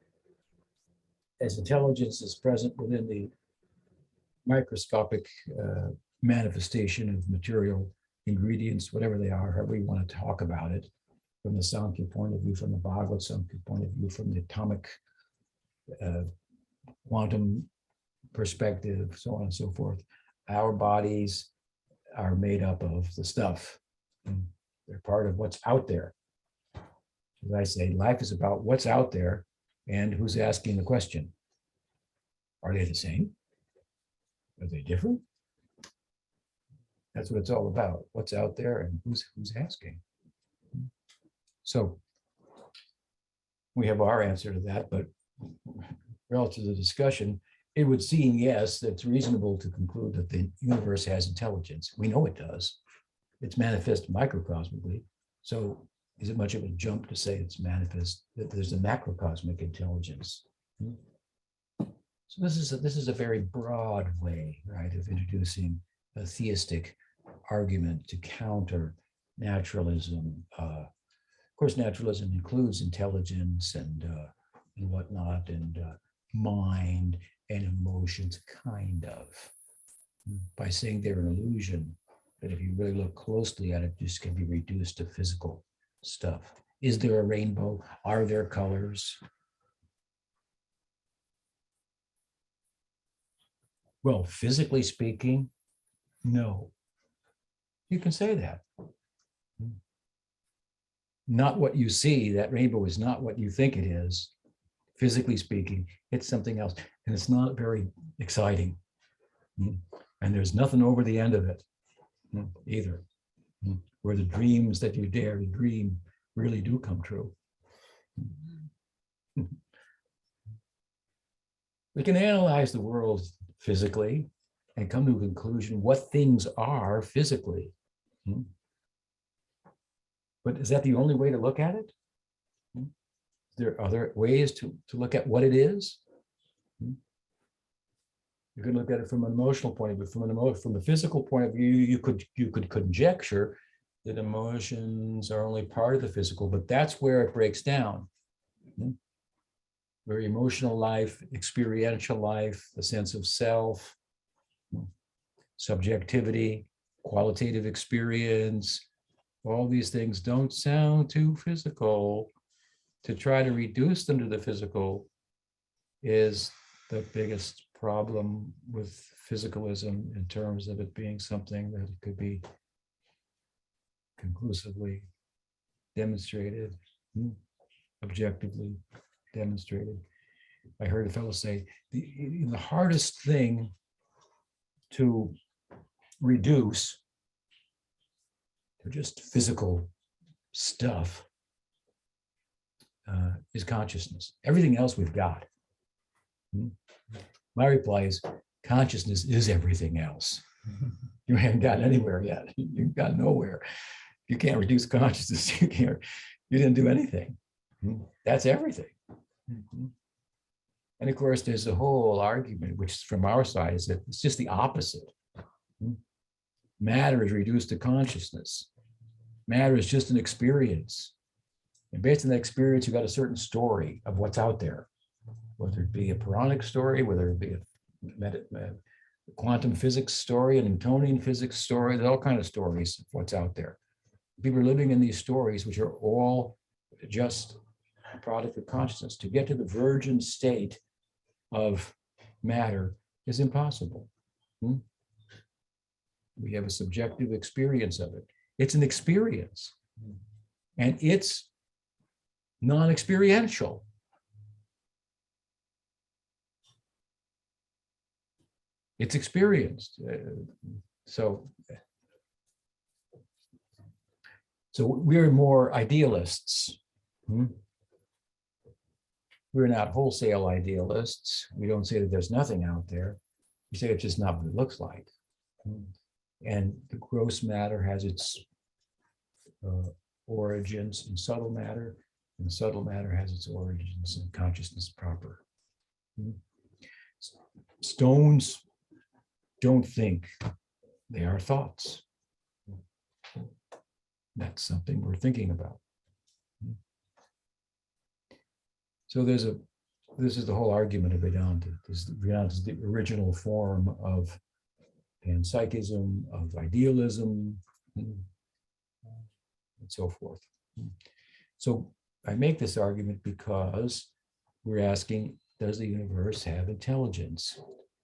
as intelligence is present within the microscopic manifestation of material ingredients, whatever they are, however you want to talk about it, from the Samkhya point of view, from the Bhagavad Samkhya point of view, from the atomic quantum perspective, so on and so forth. Our bodies are made up of the stuff. They're part of what's out there. As I say, life is about what's out there and who's asking the question. Are they the same? Are they different? That's what it's all about. What's out there and who's asking. So we have our answer to that, but relative to the discussion, it would seem, yes, that it's reasonable to conclude that the universe has intelligence. We know it does. It's manifest microcosmically. So is it much of a jump to say it's manifest, that there's a macrocosmic intelligence? So this is a very broad way, right, of introducing a theistic argument to counter naturalism. Of course, naturalism includes intelligence and whatnot, and mind and emotions, kind of, by saying they're an illusion, that if you really look closely at it, just can be reduced to physical stuff. Is there a rainbow? Are there colors? Well, physically speaking, no. You can say that. Not what you see, that rainbow is not what you think it is. Physically speaking, it's something else. And it's not very exciting. And there's nothing over the end of it either, where the dreams that you dare to dream really do come true. We can analyze the world physically and come to a conclusion what things are physically. But is that the only way to look at it? There are other ways to look at what it is. You can look at it from an emotional point of view. From a physical point of view, you could conjecture that emotions are only part of the physical, but that's where it breaks down. Where emotional life, experiential life, the sense of self, subjectivity, qualitative experience, all these things don't sound too physical. To try to reduce them to the physical is the biggest problem with physicalism, in terms of it being something that could be conclusively demonstrated, objectively demonstrated. I heard a fellow say, the hardest thing to reduce to just physical stuff is consciousness. Everything else we've got. My reply is, consciousness is everything else. You haven't gotten anywhere yet. You've got nowhere. You can't reduce consciousness. You didn't do anything. That's everything. And of course, there's a whole argument, which from our side is that it's just the opposite. Matter is reduced to consciousness. Matter is just an experience. And based on that experience, you've got a certain story of what's out there, whether it be a Puranic story, whether it be a quantum physics story, a Newtonian physics story, there's all kinds of stories of what's out there. People are living in these stories, which are all just a product of consciousness. To get to the virgin state of matter is impossible. We have a subjective experience of it. It's an experience, and it's non-experiential. It's experienced. So we're more idealists. We're not wholesale idealists. We don't say that there's nothing out there. We say it's just not what it looks like. And the gross matter has its origins in subtle matter, And subtle matter has its origins in consciousness proper. Stones don't think, they are thoughts. That's something we're thinking about. So this is the whole argument of Vedanta. Vedanta is the original form of panpsychism, of idealism, and so forth. So I make this argument because we're asking, does the universe have intelligence?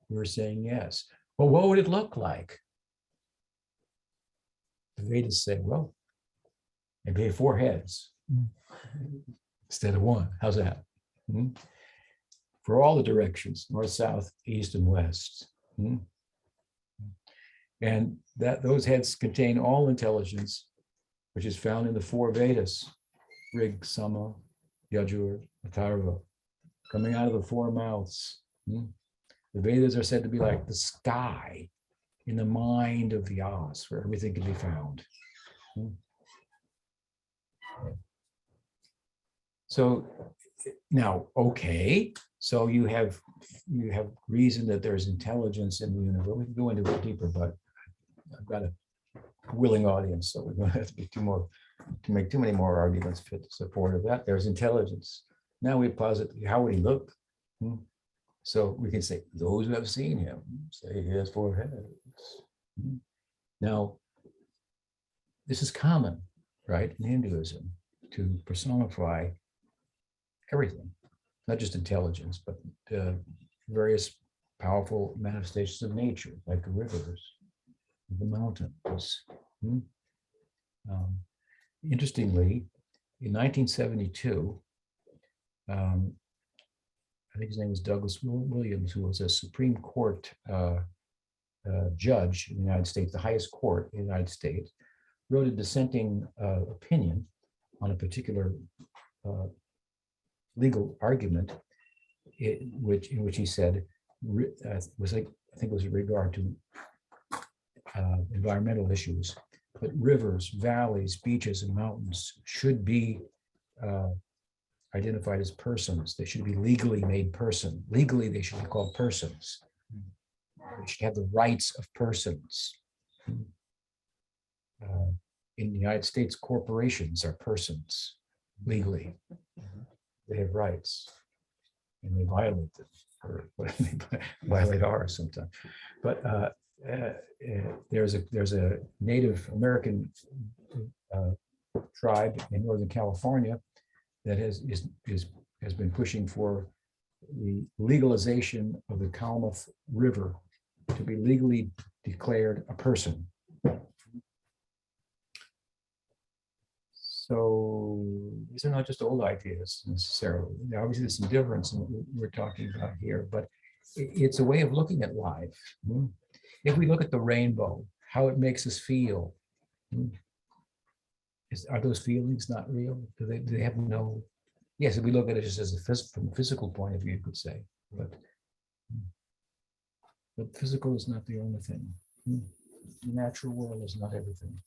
We're saying yes. Well, what would it look like? The Vedas say, well, maybe have 4 heads instead of 1. How's that? For all the directions, north, south, east, and west. And those heads contain all intelligence, which is found in the 4 Vedas, Rig, Sama, Yajur, Atharva, coming out of the 4 mouths. The Vedas are said to be like the sky in the mind of Vyas, where everything can be found. So now, okay, so you have reason that there's intelligence in the universe. We can go into it deeper, but I've got a willing audience, so we're going to have to be to make too many more arguments to support of that. There's intelligence. Now we posit, how would he look? So we can say, those who have seen him say he has 4 heads. Now, this is common, right, in Hinduism, to personify everything, not just intelligence, but various powerful manifestations of nature, like the rivers, the mountains. Interestingly, in 1972, I think his name was Douglas Williams, who was a Supreme Court judge in the United States, the highest court in the United States, wrote a dissenting opinion on a particular legal argument, in which he said was like, I think it was in regard to environmental issues, but rivers, valleys, beaches, and mountains should be identified as persons. They should be legally made person. Legally, they should be called persons. They should have the rights of persons. In the United States, corporations are persons legally. They have rights, and they violate them, or they violate ours sometimes. But there's a Native American tribe in Northern California that has been pushing for the legalization of the Klamath River to be legally declared a person. So these are not just old ideas necessarily. Obviously, there's some difference in what we're talking about here, but it's a way of looking at life. If we look at the rainbow, how it makes us feel, are those feelings not real? Do they have no? Yes, if we look at it just as from a physical point of view, you could say, but physical is not the only thing. The natural world is not everything.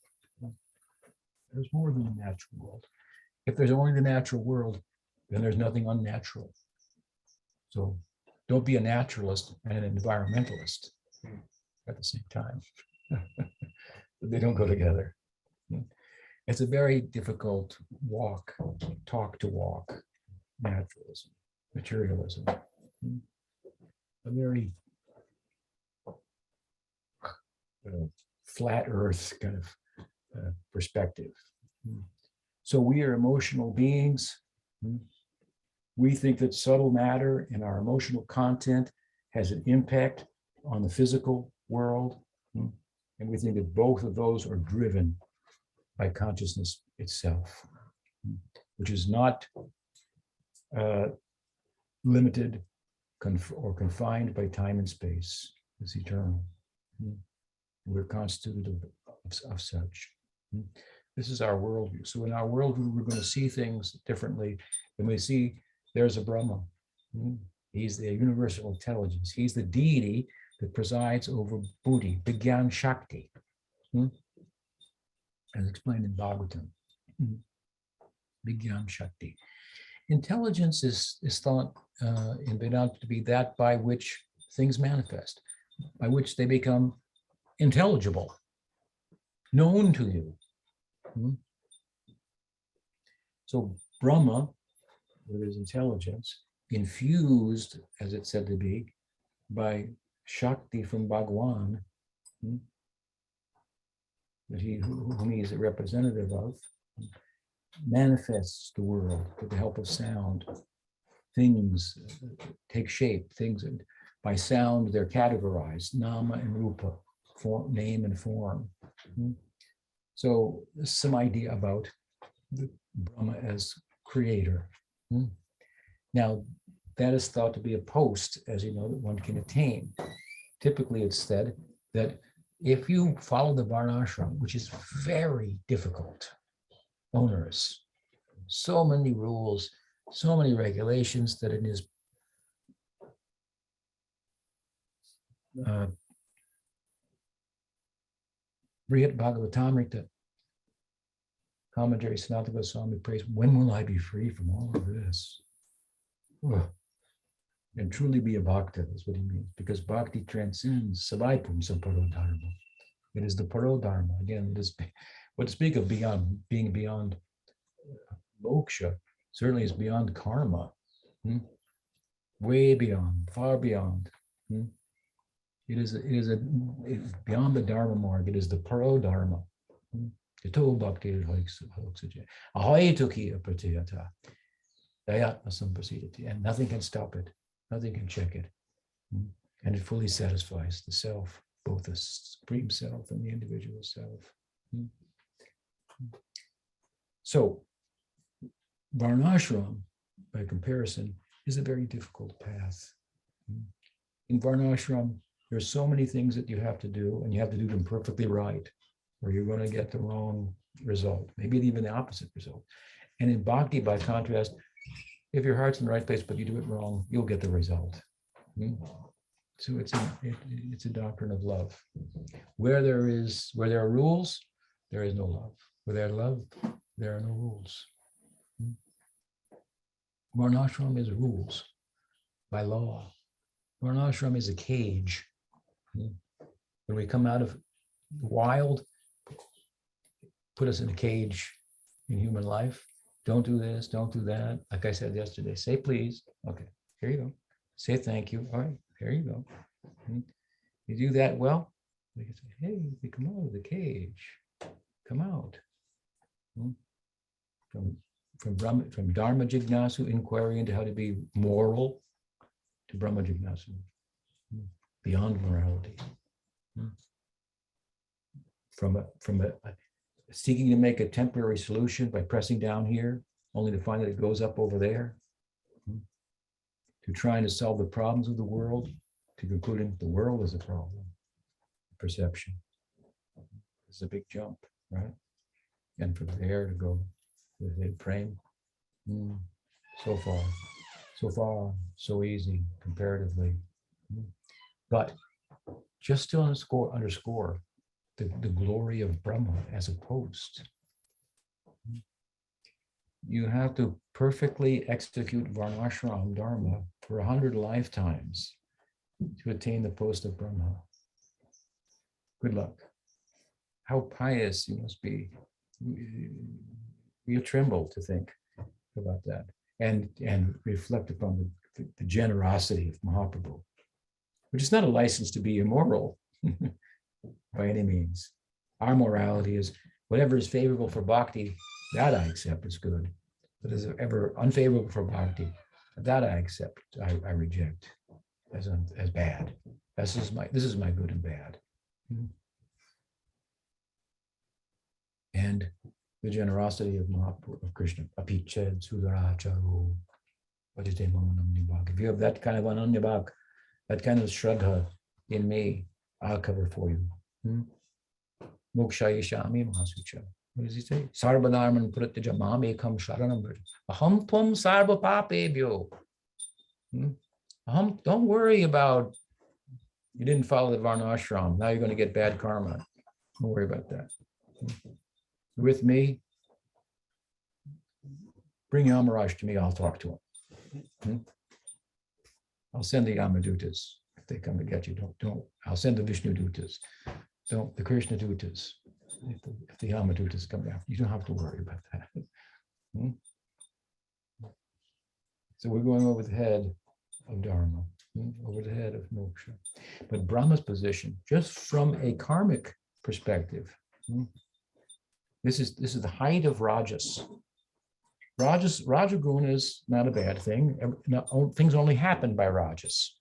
There's more than the natural world. If there's only the natural world, then there's nothing unnatural. So don't be a naturalist and an environmentalist at the same time. They don't go together. It's a very difficult talk to walk, naturalism, materialism. A very flat earth kind of perspective. So we are emotional beings. We think that subtle matter and our emotional content has an impact on the physical world. And we think that both of those are driven by consciousness itself, which is not limited or confined by time and space. It's eternal. We're constituted of such. This is our worldview. So in our worldview, we're going to see things differently. And we see there's a Brahma. He's the universal intelligence. He's the deity that presides over Buddhi, Vigyan Shakti, as explained in Bhagavatam. Vigyan Shakti. Intelligence is thought in Vedanta to be that by which things manifest, by which they become intelligible, known to you. So Brahma, with his intelligence, infused, as it's said to be, by Shakti from Bhagwan, that whom he is a representative of, manifests the world with the help of sound. Things take shape, things, by sound they're categorized, nama and rupa, form, name and form. So some idea about the Brahma as creator. Now, that is thought to be a post, as you know, that one can attain. Typically, it's said that if you follow the varnashram, which is very difficult, onerous, so many rules, so many regulations, that it is Brihat Bhagavatamrita commentary, Sanatana Goswami prays, when will I be free from all of this? And truly be a bhakta is what he means, because bhakti transcends Savaipum Samparo Dharma. It is the Paro Dharma. Again, this, what to speak of being beyond moksha, certainly is beyond karma. Way beyond, far beyond. It is beyond the Dharma mark. It is the Paro Dharma. Ito bhakti ahoy tuki apratiyata dayatma samprasidati, and nothing can stop it, nothing can check it, and it fully satisfies the self, both the supreme self and the individual self. So varnashram, by comparison, is a very difficult path. In varnashram, there's so many things that you have to do, and you have to do them perfectly right, or you're going to get the wrong result, maybe even the opposite result. And in bhakti, by contrast, if your heart's in the right place, but you do it wrong, you'll get the result. So it's a doctrine of love. Where there are rules, there is no love. Where there are love, there are no rules. Varnashram is rules by law. Varnashram is a cage. When we come out of the wild, put us in a cage in human life. Don't do this, don't do that. Like I said yesterday, say please. Okay, here you go. Say thank you. All right, here you go. You do that well, we can say, hey, we come out of the cage. Come out. From Dharma Jignasu, inquiry into how to be moral, to Brahma Jignasu, beyond morality. From a seeking to make a temporary solution by pressing down here, only to find that it goes up over there, to trying to solve the problems of the world, to concluding the world is a problem, perception. It's a big jump, right? And from there to go to the frame, so far, so easy comparatively. But just to underscore the glory of Brahma as a post, you have to perfectly execute Varnashram Dharma for 100 lifetimes to attain the post of Brahma. Good luck. How pious you must be. You tremble to think about that and reflect upon the generosity of Mahaprabhu, which is not a license to be immoral by any means. Our morality is whatever is favorable for bhakti, that I accept as good. But is ever unfavorable for bhakti, that I accept, I reject as bad. This is my good and bad. And the generosity of Mahaprabhu, of Krishna, apiched sudaracharu, vajite mamanam nibhak. If you have that kind of ananyabhak, that kind of shraddha in me, I'll cover for you. Moksha yishami mahasucha. What does he say? Sarvadharman pratyaja mamekam sharanam vrja. Aham tvam sarva papebhyo. Don't worry about, you didn't follow the varnashram, now you're going to get bad karma. Don't worry about that. With me, bring Yamaraj to me, I'll talk to him. I'll send the Yamadutas if they come to get you. Don't. I'll send the Vishnu Dutas. Don't the Krishna Dutas. If the Yamadutas come after, you don't have to worry about that. So we're going over the head of Dharma, over the head of moksha. But Brahma's position, just from a karmic perspective, this is the height of Rajas. Rajaguna is not a bad thing. Things only happen by Rajas.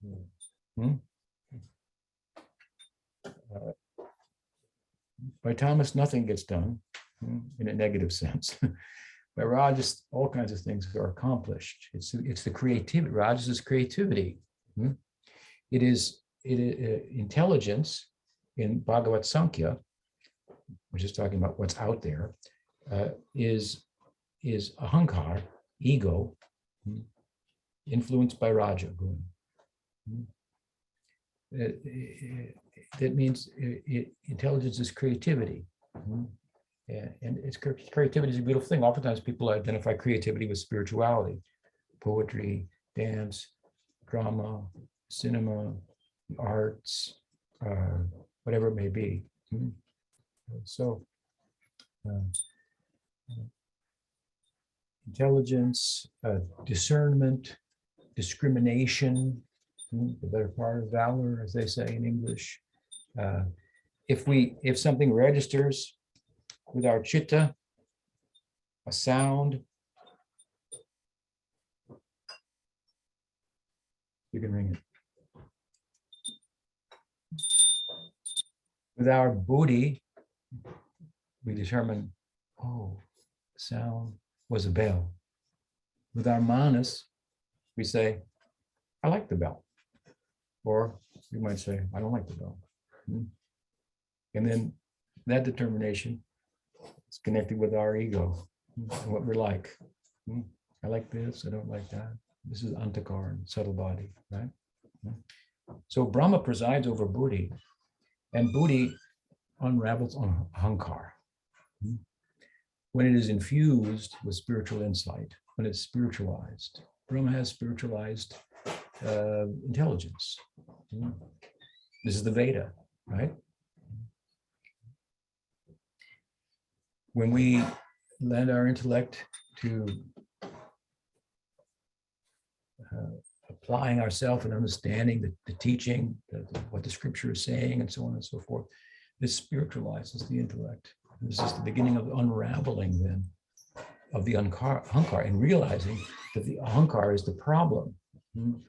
By Tamas, nothing gets done in a negative sense. By Rajas, all kinds of things are accomplished. It's the creativity. Rajas is creativity. It is intelligence in Bhagavad Sankhya, which is talking about what's out there, is ahankar, ego, influenced by Raja Guna. That means intelligence is creativity. And creativity is a beautiful thing. Oftentimes people identify creativity with spirituality, poetry, dance, drama, cinema, arts, whatever it may be. So, intelligence, discernment, discrimination, the better part of valor, as they say in English. If something registers with our chitta, a sound, you can ring it. With our buddhi, we determine, oh, sound was a bell. With our manas, we say, I like the bell. Or you might say, I don't like the bell. And then that determination is connected with our ego and what we're like. I like this, I don't like that. This is antakar, subtle body, right? So Brahma presides over buddhi, and buddhi unravels on ahankar. When it is infused with spiritual insight, when it's spiritualized, Brahma has spiritualized intelligence. This is the Veda, right? When we lend our intellect to applying ourselves and understanding the teaching, what the scripture is saying, and so on and so forth, this spiritualizes the intellect. This is the beginning of the unraveling then of the ahankar, and realizing that the ahankar is the problem.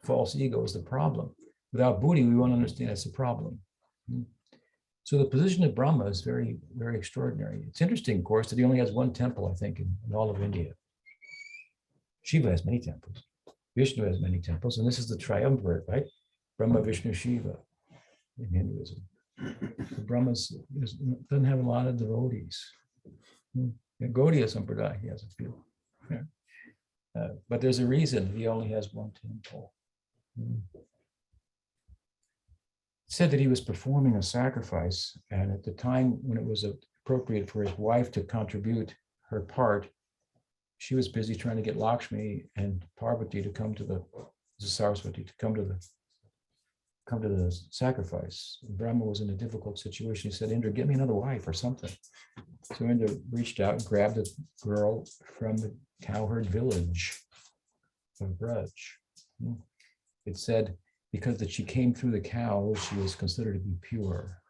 False ego is the problem. Without buddhi, we won't understand it's a problem. So the position of Brahma is very, very extraordinary. It's interesting, of course, that he only has one temple, I think, in all of India. Shiva has many temples. Vishnu has many temples, and this is the triumvirate, right? Brahma, Vishnu, Shiva in Hinduism. Brahma doesn't have a lot of devotees. In Gaudiya Sampradaya, he has a few. But there's a reason he only has one temple. It said that he was performing a sacrifice, and at the time when it was appropriate for his wife to contribute her part, she was busy trying to get Lakshmi and Parvati to come to the Saraswati to come to the sacrifice. Brahma was in a difficult situation. He said, Indra, get me another wife or something. So Indra reached out and grabbed a girl from the cowherd village of Braj. It said, because that she came through the cow, she was considered to be pure.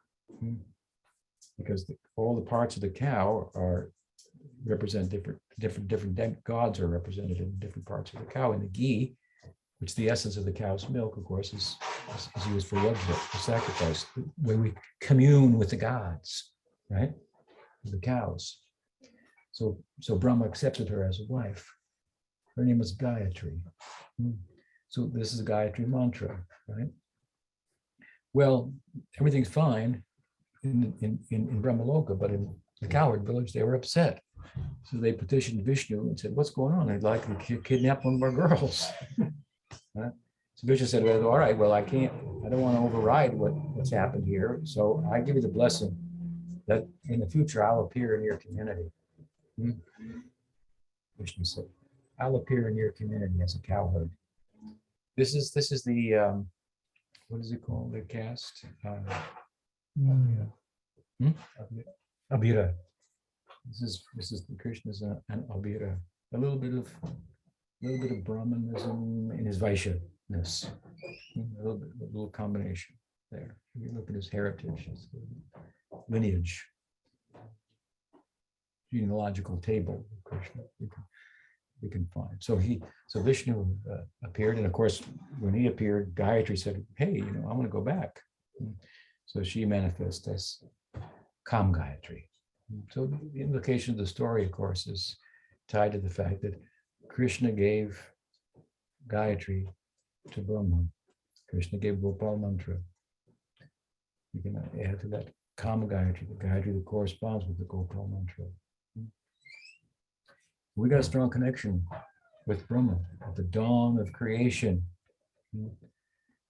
Because all the parts of the cow represent different gods are represented in different parts of the cow. And the ghee, which the essence of the cow's milk, of course, is used for yajna, for sacrifice, where we commune with the gods, right? The cows. So Brahma accepted her as a wife. Her name was Gayatri. So this is a Gayatri mantra, right? Well, everything's fine in Brahmaloka, but in the cowherd village, they were upset. So they petitioned Vishnu and said, what's going on? I'd like to kidnap one of our girls. Right? So Vishnu said, well, all right, well, I don't want to override what's happened here. So I give you the blessing that in the future, I'll appear in your community. Vishnu said, I'll appear in your community as a cowherd. This is the what is it called? The caste? Abhira. This is the Krishna's an Abhira. A little bit of Brahmanism in his Vaishya-ness. A little combination there. If you look at his heritage, his lineage, genealogical table of Krishna, you can find. So Vishnu appeared, and of course, when he appeared, Gayatri said, "Hey, I want to go back." So she manifests as Kam Gayatri. So the implication of the story, of course, is tied to the fact that Krishna gave Gayatri to Brahma. Krishna gave Gopal mantra. You can add to that Kama Gayatri, the Gayatri that corresponds with the Gopal mantra. We got a strong connection with Brahma at the dawn of creation.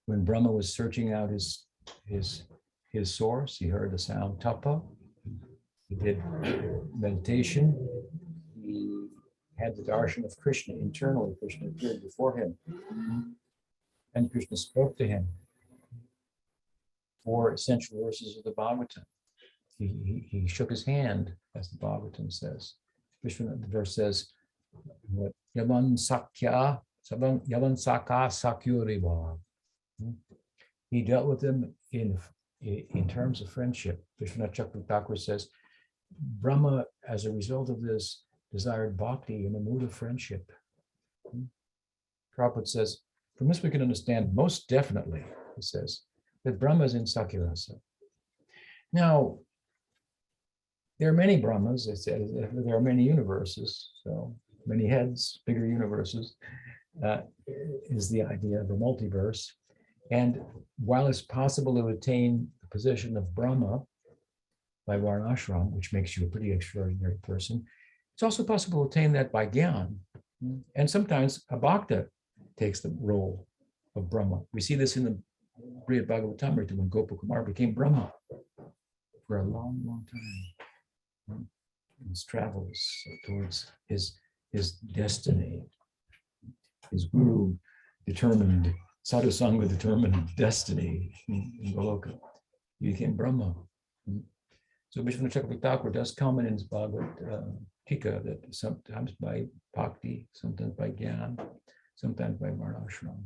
When Brahma was searching out his source, he heard the sound tapa. He did meditation. He had the darshan of Krishna internally. Krishna appeared before him. And Krishna spoke to him 4 essential verses of the Bhagavatam. He shook his hand, as the Bhagavatam says. Krishna, the verse says, Yavan Sakya Sakyuriva. He dealt with them in terms of friendship. Krishna Chakravarti says, Brahma, as a result of this, desired bhakti in a mood of friendship. Prabhupada says, from this we can understand most definitely, he says, that Brahma is in Sakyarasa. Now, there are many Brahmas, there are many universes, so many heads, bigger universes, is the idea of the multiverse. And while it's possible to attain the position of Brahma by Varnashram, which makes you a pretty extraordinary person, it's also possible to attain that by Gyan. And sometimes a Bhakta takes the role of Brahma. We see this in the Brihad Bhagavatamrita when Gopakumar became Brahma for a long, long time. In his travels towards his destiny. His guru determined, sadhusanga determined destiny in Goloka. He became Brahma. So Vishnu Chakravarti does comment in his Bhagavad Tika that sometimes by bhakti, sometimes by Gyan, sometimes by Varnashram.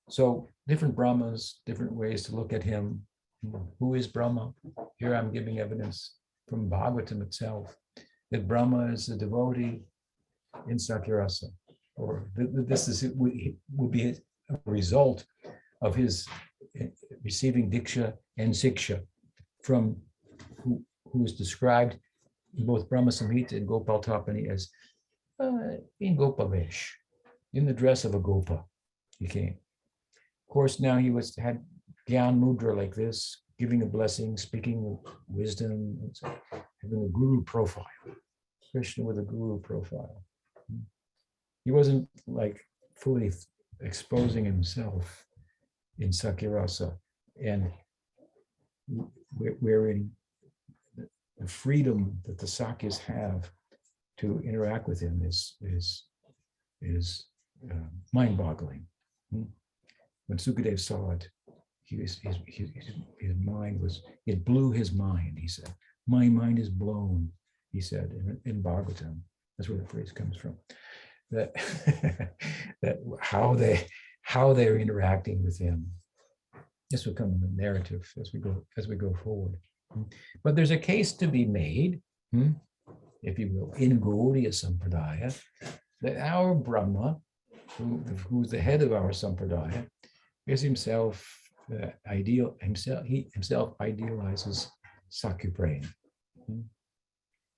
So different Brahmas, different ways to look at him. Who is Brahma? Here I'm giving evidence from Bhagavatam itself that Brahma is a devotee in Sakyarasa, or this would be a result of his receiving Diksha and Siksha from who is described in both Brahma Samhita and Gopal Tapani as in Gopavesh, in the dress of a Gopa, he came. Of course, now he had Gyan Mudra like this, giving a blessing, speaking wisdom, having a guru profile. Krishna with a guru profile. He wasn't like fully exposing himself in Sakyarasa, and wherein the freedom that the Sakyas have to interact with him is mind-boggling. When Sukadev saw it, his mind it blew his mind, he said. My mind is blown, he said in Bhagavatam. That's where the phrase comes from. That, that how they're interacting with him. This will come in the narrative as we go forward. But there's a case to be made, if you will, in Gaudiya Sampradaya, that our Brahma, who's the head of our Sampradaya, is himself he himself idealizes Sakya-prema.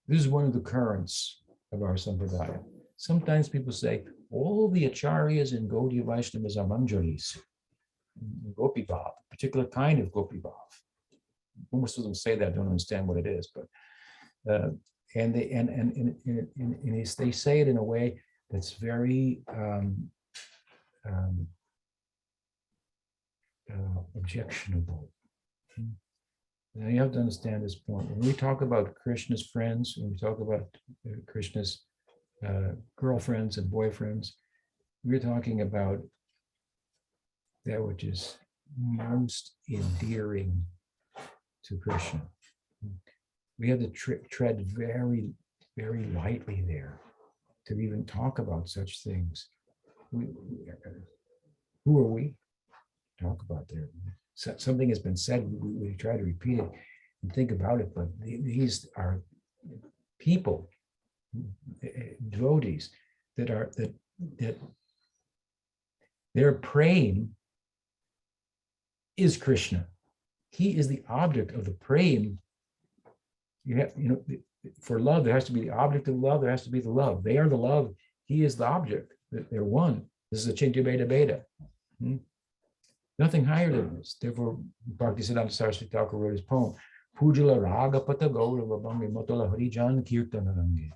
This is one of the currents of our Sampradaya. Sometimes people say, all the acharyas in Gaudiya Vaishnavas are manjaris, Gopi Bhav, a particular kind of Gopi Bhav. Most of them say that, don't understand what it is, but they say it in a way that's very objectionable. Now you have to understand this point. When we talk about Krishna's friends, when we talk about Krishna's girlfriends and boyfriends. We're talking about that which is most endearing to Krishna. We have to tread very, very lightly there to even talk about such things. Who are we? Talk about there. Something has been said, we try to repeat it and think about it, but these are people, devotees, that their praying is Krishna. He is the object of the praying. For love, there has to be the object of love, there has to be the love. They are the love, he is the object. They're one. This is a Chintya Beta Beta. Nothing higher than this. Therefore, Bhaktisiddhanta Saraswati Thakur wrote his poem, Pujala Raga Pata Gaurava Bhangi Motala Harijan Kirtanarangi.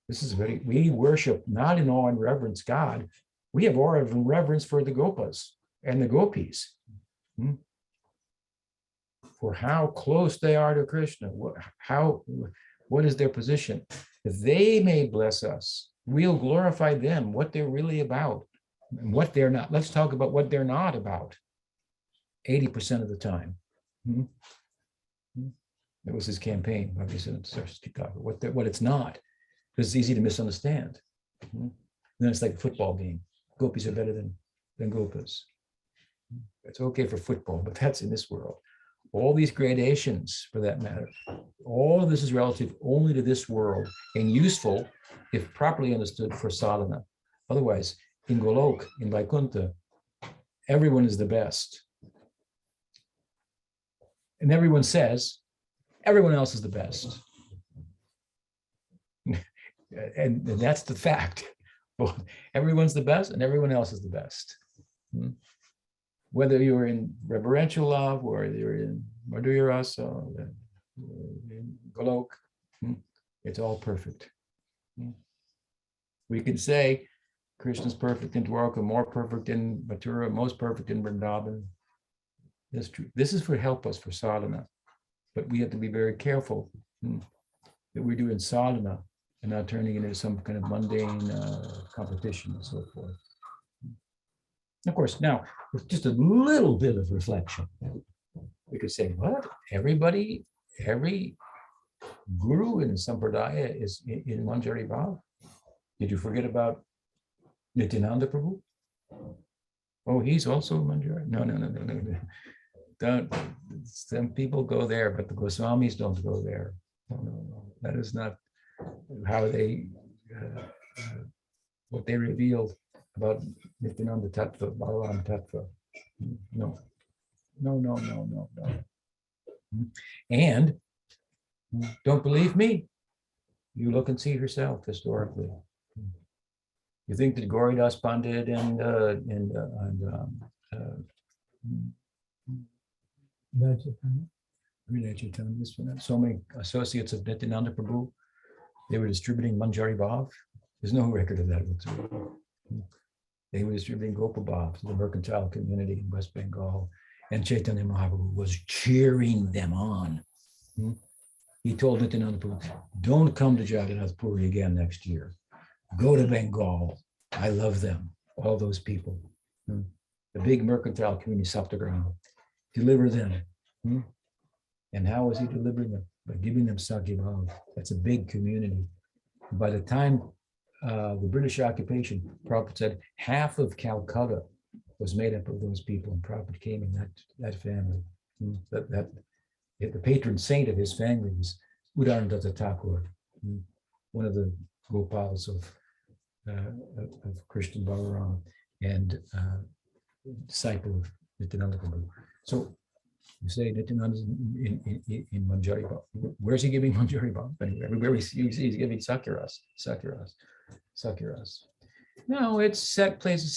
This is we worship not in awe and reverence God. We have awe and reverence for the Gopas and the Gopis. For how close they are to Krishna, what is their position? If they may bless us, we'll glorify them, what they're really about, and what they're not. Let's talk about what they're not about 80% of the time. That was his campaign, what it's not, because it's easy to misunderstand. Then it's like a football game. Gopis are better than Gopas. It's okay for football, but that's in this world. All these gradations, for that matter, all of this is relative only to this world and useful if properly understood for sadhana. Otherwise, in Golok, in Vaikuntha, everyone is the best. And everyone says, everyone else is the best. and that's the fact. Everyone's the best and everyone else is the best. Whether you're in reverential love or you're in Madhurya Rasa, in Golok, it's all perfect. We can say Krishna's perfect in Dwarka, more perfect in Mathura, most perfect in Vrindavan. That's true. This is for help us for sadhana, but we have to be very careful that we're doing sadhana and not turning it into some kind of mundane competition and so forth. Of course, now, with just a little bit of reflection, we could say, what? Every guru in Sampradaya is in Manjari Bhav? Did you forget about Nityananda Prabhu? Oh, he's also Manjari? No. Don't. Some people go there, but the Goswamis don't go there. No. That is not how they, what they revealed about Nityananda Tattva, Balaram Tattva. No. And don't believe me, you look and see yourself historically. You think that Gauridas Pandit and so many associates of Nityananda Prabhu, they were distributing Manjari Bhav. There's no record of that whatsoever. They were distributing Gopal Bhav to the mercantile community in West Bengal, and Chaitanya Mahaprabhu was cheering them on. He told Nityananda Prabhu, don't come to Jagannath Puri again next year. Go to Bengal. I love them, all those people. The big mercantile community, Saptagrama. Deliver them. And how was he delivering them? By giving them Sakya Bhav. That's a big community. By the time the British occupation, Prabhupada said half of Calcutta was made up of those people, and Prabhupada came in that family. The patron saint of his family was Udanadatta Thakur, one of the Gopals of Krishna Balaram and disciple of Nityananda Prabhu. So you say Nityananda in Manjari Bhav. Where's he giving Manjari Bhav? Everywhere we see he's giving Sakyaras. No, plays a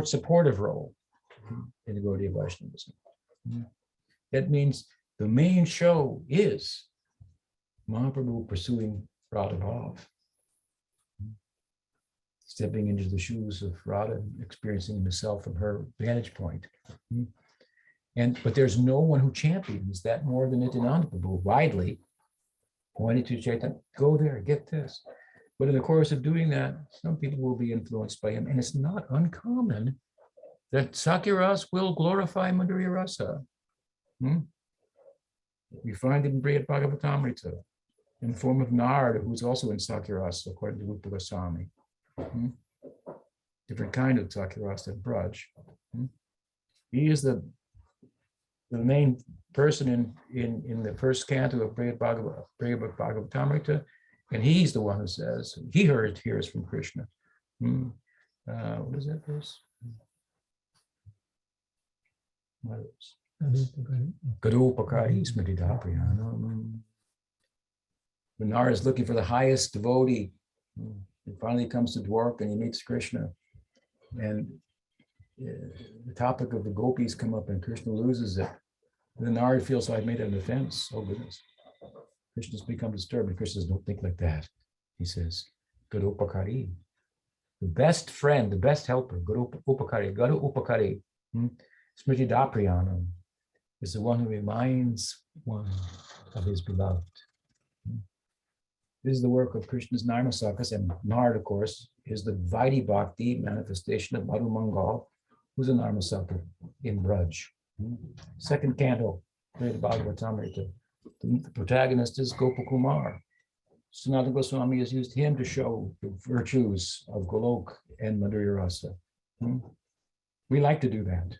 supportive role in the Gaudiya Vaishnavism. That means the main show is Mahaprabhu pursuing Radha Bhav, stepping into the shoes of Radha, experiencing himself from her vantage point. But there's no one who champions that more than Nityananda Prabhu, widely pointed to Chaitanya, go there, get this. But in the course of doing that, some people will be influenced by him. And it's not uncommon that Sakiras will glorify Madhurya Rasa. We find it in Brihad Bhagavatamrita in the form of Nard, who's also in Sakirasa, according to Rupa Goswami. Different kind of Sakirasa than Braj. He is the main person in the first canto of Brihad Bhagavatamrita, and he's the one who says, he hears from Krishna. What is that verse? Gadopakari Smritidhapriyana. When Nara is looking for the highest devotee, he finally comes to Dwarka and he meets Krishna. And the topic of the gopis come up and Krishna loses it. And then Nara feels, I've made an offense. Oh goodness. Krishna's become disturbed, and Krishna says, don't think like that. He says, Guru Upakari. The best friend, the best helper, Guru Upakari, Guru Upakari, Smriti Dapriyana, is the one who reminds one of his beloved. This is the work of Krishna's Narmasakas, and Nard, of course, is the Vaidhi Bhakti manifestation of Madhu Mangal, who's a Narmasaka in Braj. Second canto, Brihad Bhagavatamrita. The protagonist is Gopakumar. Sanatana Goswami has used him to show the virtues of Golok and Madhurya Rasa. We like to do that.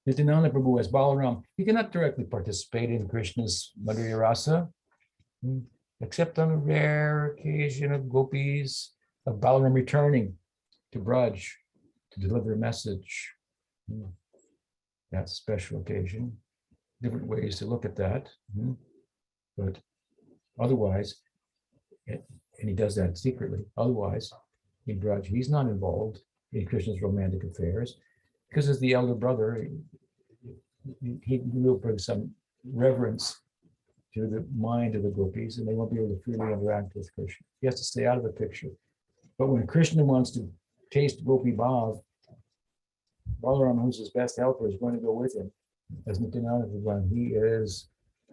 Nityananda Prabhu as Balaram, he cannot directly participate in Krishna's Madhurya Rasa, except on a rare occasion of gopis, of Balaram returning to Braj to deliver a message. That's a special occasion. Different ways to look at that. But otherwise, and he does that secretly, otherwise, in Braj, he's not involved in Krishna's romantic affairs, because as the elder brother, he will bring some reverence to the mind of the gopis, and they won't be able to freely interact with Krishna. He has to stay out of the picture. But when Krishna wants to taste Gopi Bhav, Balaram, who's his best helper, is going to go with him. As Nityananda Prabhu, he is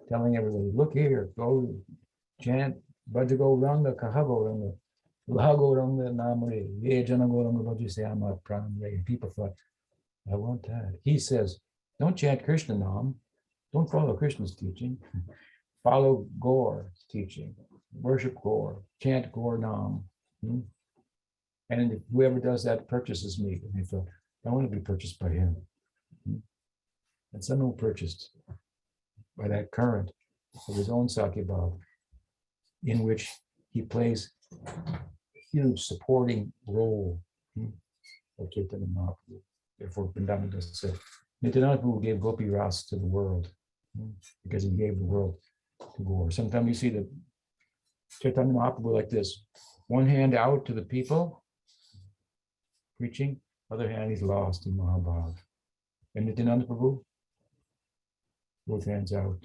telling everybody, look here, go chant Bhajago Ranga, Kahago Ranga, Lahago Ranga Namre, Ye Janago Ranga Bhajisayama Pranamre. People thought, I want that. He says, don't chant Krishna Nam, don't follow Krishna's teaching, follow Gaur's teaching, worship Gaur, chant Gaur Nam. And whoever does that purchases me. And they thought, I want to be purchased by him. And someone purchased by that current of his own Sakyabhav, in which he plays a huge supporting role of Chaitanya Mahaprabhu. Therefore, Vrindavan said, Nityananda Prabhu gave Gopi Ras to the world because he gave the world to Gaur. Sometimes you see the Chaitanya Mahaprabhu like this, one hand out to the people, preaching, other hand he's lost in Mahabhav. And Nityananda Prabhu, both hands out,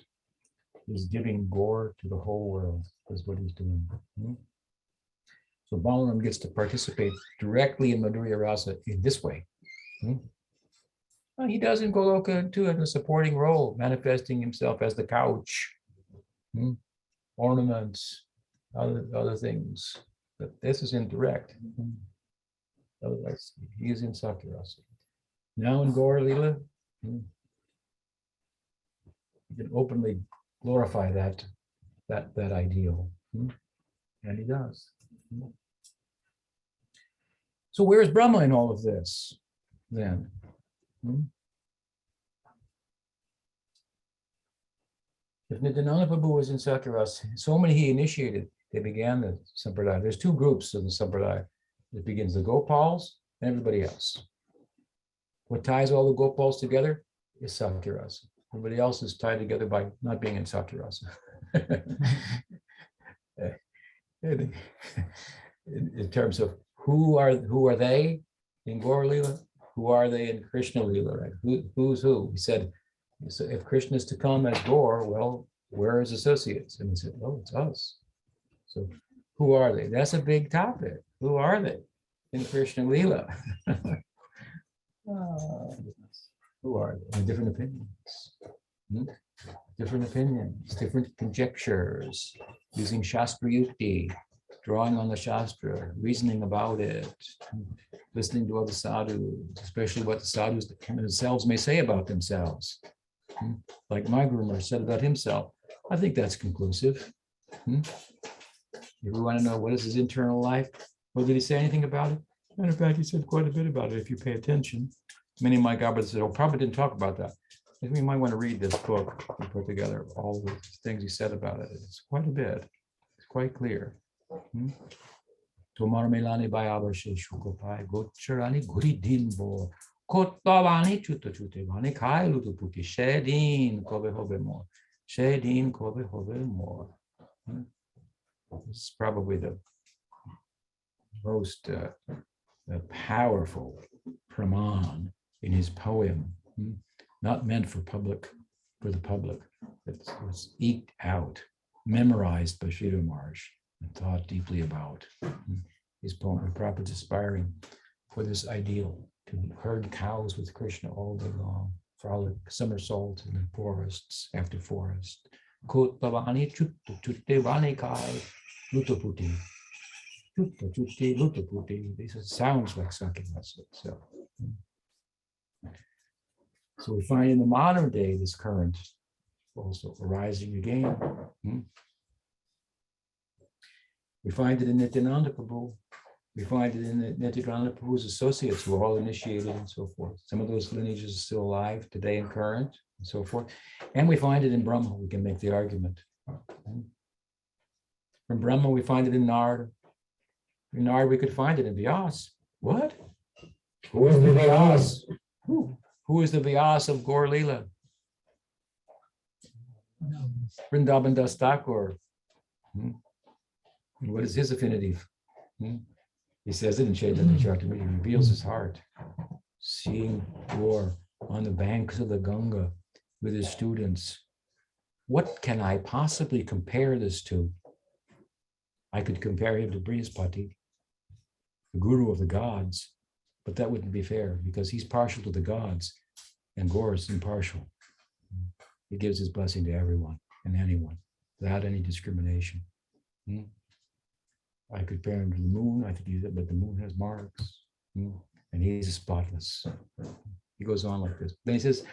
is giving Gaur to the whole world, is what he's doing. So Balaram gets to participate directly in Madhurya Rasa in this way. Well, he does in Goloka too, in a supporting role, manifesting himself as the couch, ornaments, other things. But this is indirect. Otherwise, he is in Sakyarasa. Now in Gaur Lila, you can openly glorify that ideal. And he does. So where's Brahma in all of this then? If Nityananda Prabhu was in Sakyarasa, so many he initiated, they began the Sampradaya. There's two groups of the Sampradaya. It begins the Gopals and everybody else. What ties all the Gopals together is Sakyarasa. Everybody else is tied together by not being in Sakyarasa. In terms of who are they in Gaur Lila? Who are they in Krishna Lila? Right? Who's who? He said, so if Krishna is to come as Gaur, well, where are his associates? And he said, oh, it's us. So who are they? That's a big topic. Who are they in Krishna Lila? Who are they? Different opinions. Different opinions, different conjectures, using Shastra Yukti, drawing on the Shastra, reasoning about it, listening to other sadhus, especially what the sadhus themselves may say about themselves. Like my Guru said about himself, I think that's conclusive. If we want to know what is his internal life, well, did he say anything about it? And in fact, he said quite a bit about it if you pay attention. Many of my brothers said, oh, Prabhupada didn't talk about that. I think we might want to read this book and put together all the things he said about it. It's quite a bit. It's quite clear. Tomar melani bayabar she shukopai gocharani guri dimbo kotavani chuta chutevani kai lutuputi shedin kobe hobe more. Shedin kobe hobe more. This is probably the most powerful praman in his poem, not meant for the public. It was eked out, memorized by Sridhar Maharaj and thought deeply about. His poem, Prabhupada's aspiring for this ideal, to herd cows with Krishna all day long, frolic, somersault in the forests after forest. Kotavani chutta chuttevani kai lutaputi. Chutta chutti lutaputi. This sounds like Sankirasa. So we find in the modern day this current also arising again. We find it in Nityananda Prabhu. We find it in Nityananda Prabhu's associates who are all initiated and so forth. Some of those lineages are still alive today and current and so forth. And we find it in Brahma. We can make the argument. From Brahma, we find it in Narada. In Narada, we could find it in Vyas. What? Who is the Vyas? Who is the Vyas of Gaur Lila? Vrindavan Das Thakur. What is his affinity? He says it in Chaitanya Chapter. He reveals his heart. Seeing Gaur on the banks of the Ganga with his students. What can I possibly compare this to? I could compare him to Brihaspati, the guru of the gods, but that wouldn't be fair because he's partial to the gods and Gaur is impartial. He gives his blessing to everyone and anyone without any discrimination. I could compare him to the moon. I could use it, but the moon has marks and he's spotless. He goes on like this. Then he says,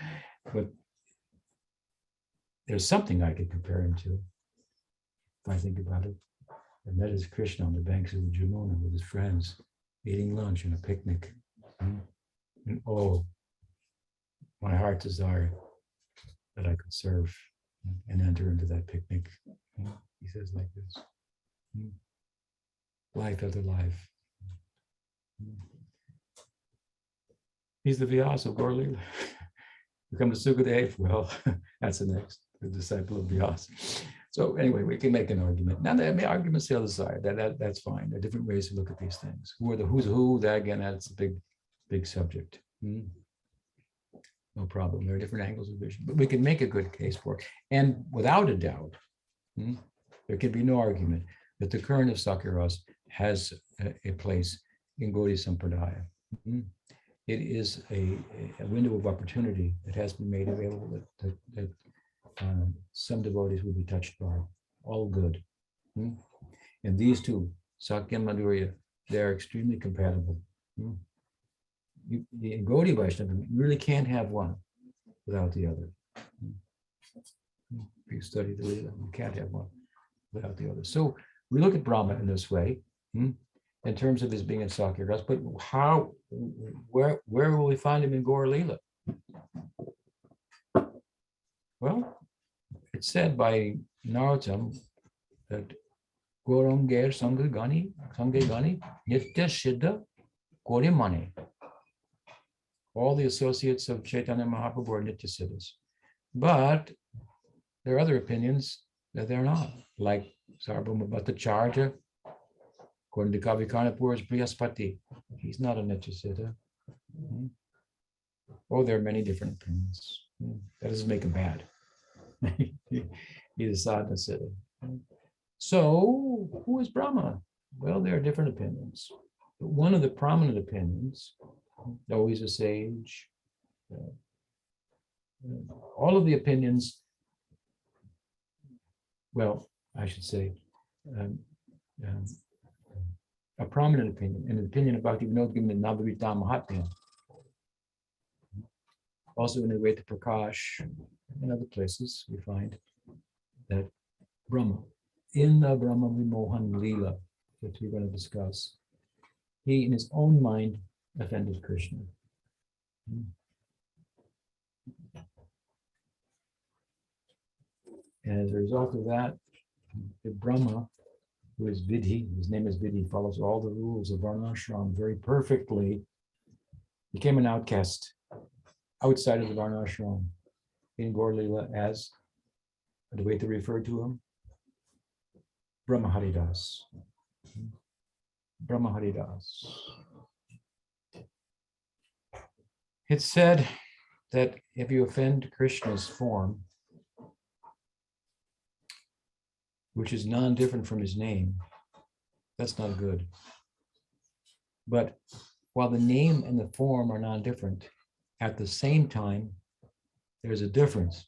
but there's something I could compare him to if I think about it. And that is Krishna on the banks of the Jamuna with his friends, eating lunch and a picnic. And oh, my heart desired that I could serve and enter into that picnic. He says like this. Life after life. He's the Vyasa of Gaur Lila. Become the Sukadev, well, that's the disciple of Vyasa. So anyway, we can make an argument. Now the argument's the other side. That's fine. There are different ways to look at these things. Who are the who's who? That again, that's a big subject. No problem. There are different angles of vision, but we can make a good case for it. And without a doubt, there can be no argument that the current of Sakiras has a place in Gaudiya Sampradaya. It is a window of opportunity that has been made available that some devotees will be touched by. All good. And these two, Sakya and Madhurya, they are extremely compatible. In Gaudiya Vaishnava, you really can't have one without the other. If you study the Lila, you can't have one without the other. So we look at Brahma in this way, in terms of his being in Sakya Ras, but where will we find him in Gaur Lila? Well, it's said by Narottam that Gauram Gair Sangha Gani Nitya Siddha Gauri Mani. All the associates of Chaitanya Mahaprabhu are Nitya Siddhas. But there are other opinions that they're not, like Sarvabhauma Bhattacharya, according to Kavi Karnapur, is Brihaspati. He's not a Nitya Siddha. Oh, there are many different opinions. That doesn't make him bad. He's a sadhana siddha. So, who is Brahma? Well, there are different opinions. But one of the prominent opinions, though he's a sage, all of the opinions, well, I should say, a prominent opinion, an opinion about Vinod given in Navavita Mahatmya. Also in the way to Prakash and other places, we find that Brahma, in the Brahma Vimohan Lila, that we're going to discuss, he in his own mind offended Krishna. And as a result of that, the Brahma, who is Vidhi, his name is Vidhi, follows all the rules of Varnashram very perfectly, became an outcast outside of the Varnashram in Gaur Lila as the way to refer to him, Brahma Haridas. Brahma Haridas. It's said that if you offend Krishna's form, which is non-different from his name, that's not good. But while the name and the form are non-different, at the same time, there's a difference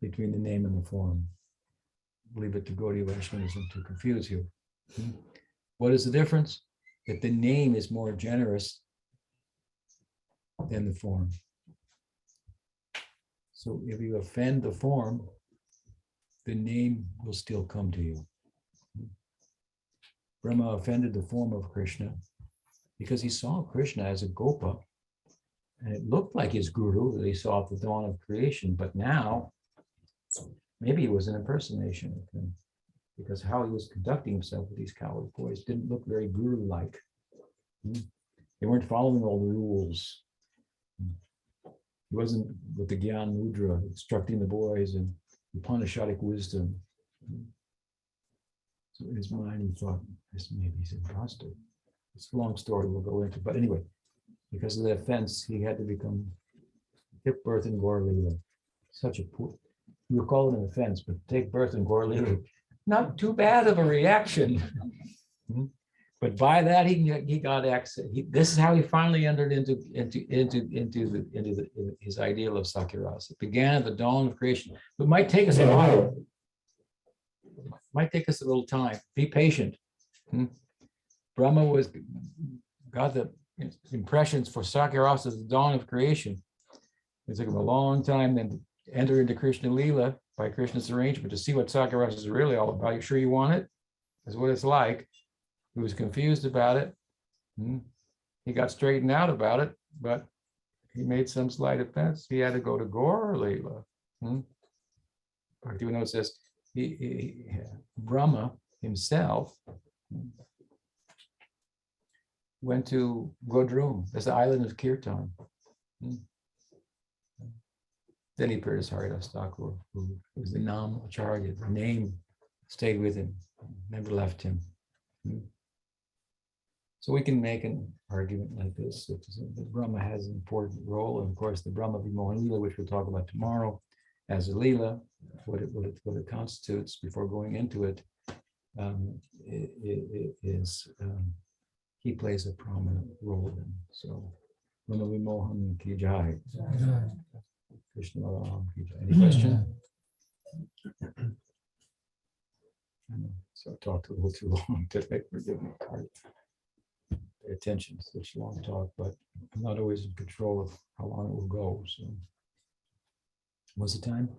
between the name and the form. Leave it to Gaudiya Vaishnavism to confuse you. What is the difference? That the name is more generous than the form. So if you offend the form, the name will still come to you. Brahma offended the form of Krishna because he saw Krishna as a gopa, and it looked like his guru that he saw at the dawn of creation, but now maybe it was an impersonation of him, because how he was conducting himself with these coward boys didn't look very guru-like. They weren't following all the rules. He wasn't with the Gyan Mudra instructing the boys and Upanishadic wisdom. So in his mind, he thought, this maybe he's an imposter. It's a long story we'll go into, but anyway, because of the offense, he had to become give birth in Gaur Lila. Such a poor, you would call it an offense, but take birth in Gaur Lila, not too bad of a reaction. But by that he got access. This is how he finally entered into his ideal of Sakyarasa. It began at the dawn of creation. It might take us a while. Might take us a little time. Be patient. Brahma got the impressions for Sakyarasa at the dawn of creation. It took him a long time then to enter into Krishna Lila by Krishna's arrangement to see what Sakyarasa is really all about. You sure you want it? That's what it's like. He was confused about it. He got straightened out about it, but he made some slight offense. He had to go to Gaur Lila. Even though it says Brahma himself went to Godrum, that's the island of Kirtan. Then he appeared as Haridas Thakur, who was the Nam Acharya. The name stayed with him, never left him. So we can make an argument like this, that Brahma has an important role, and of course the Brahma Vimohan Lila, which we'll talk about tomorrow, as a Lila, what it constitutes before going into it, he plays a prominent role in. So Brahma Vimohan ki jai. Krishna Ram ki jai. Any question? I know, so I talked a little too long today. Forgive me. Pay attention to such long talk, but I'm not always in control of how long it will go. So, what's the time?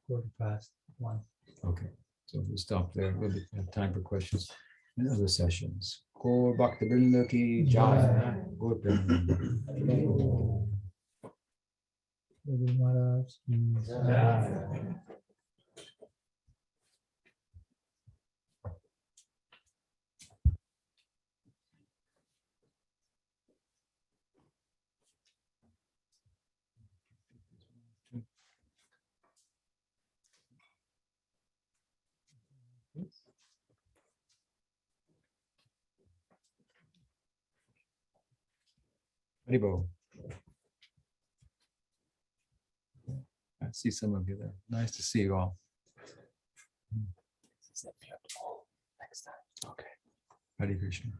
1:45. Okay, so we'll stop there. We'll have time for questions in other sessions. Gaur Bhakta Vrinda ki jai. Gaur Vrinda. Guru Maharaj ki jai. Haribo. I see some of you there. Nice to see you all. Next time. Okay. Hare Krishna.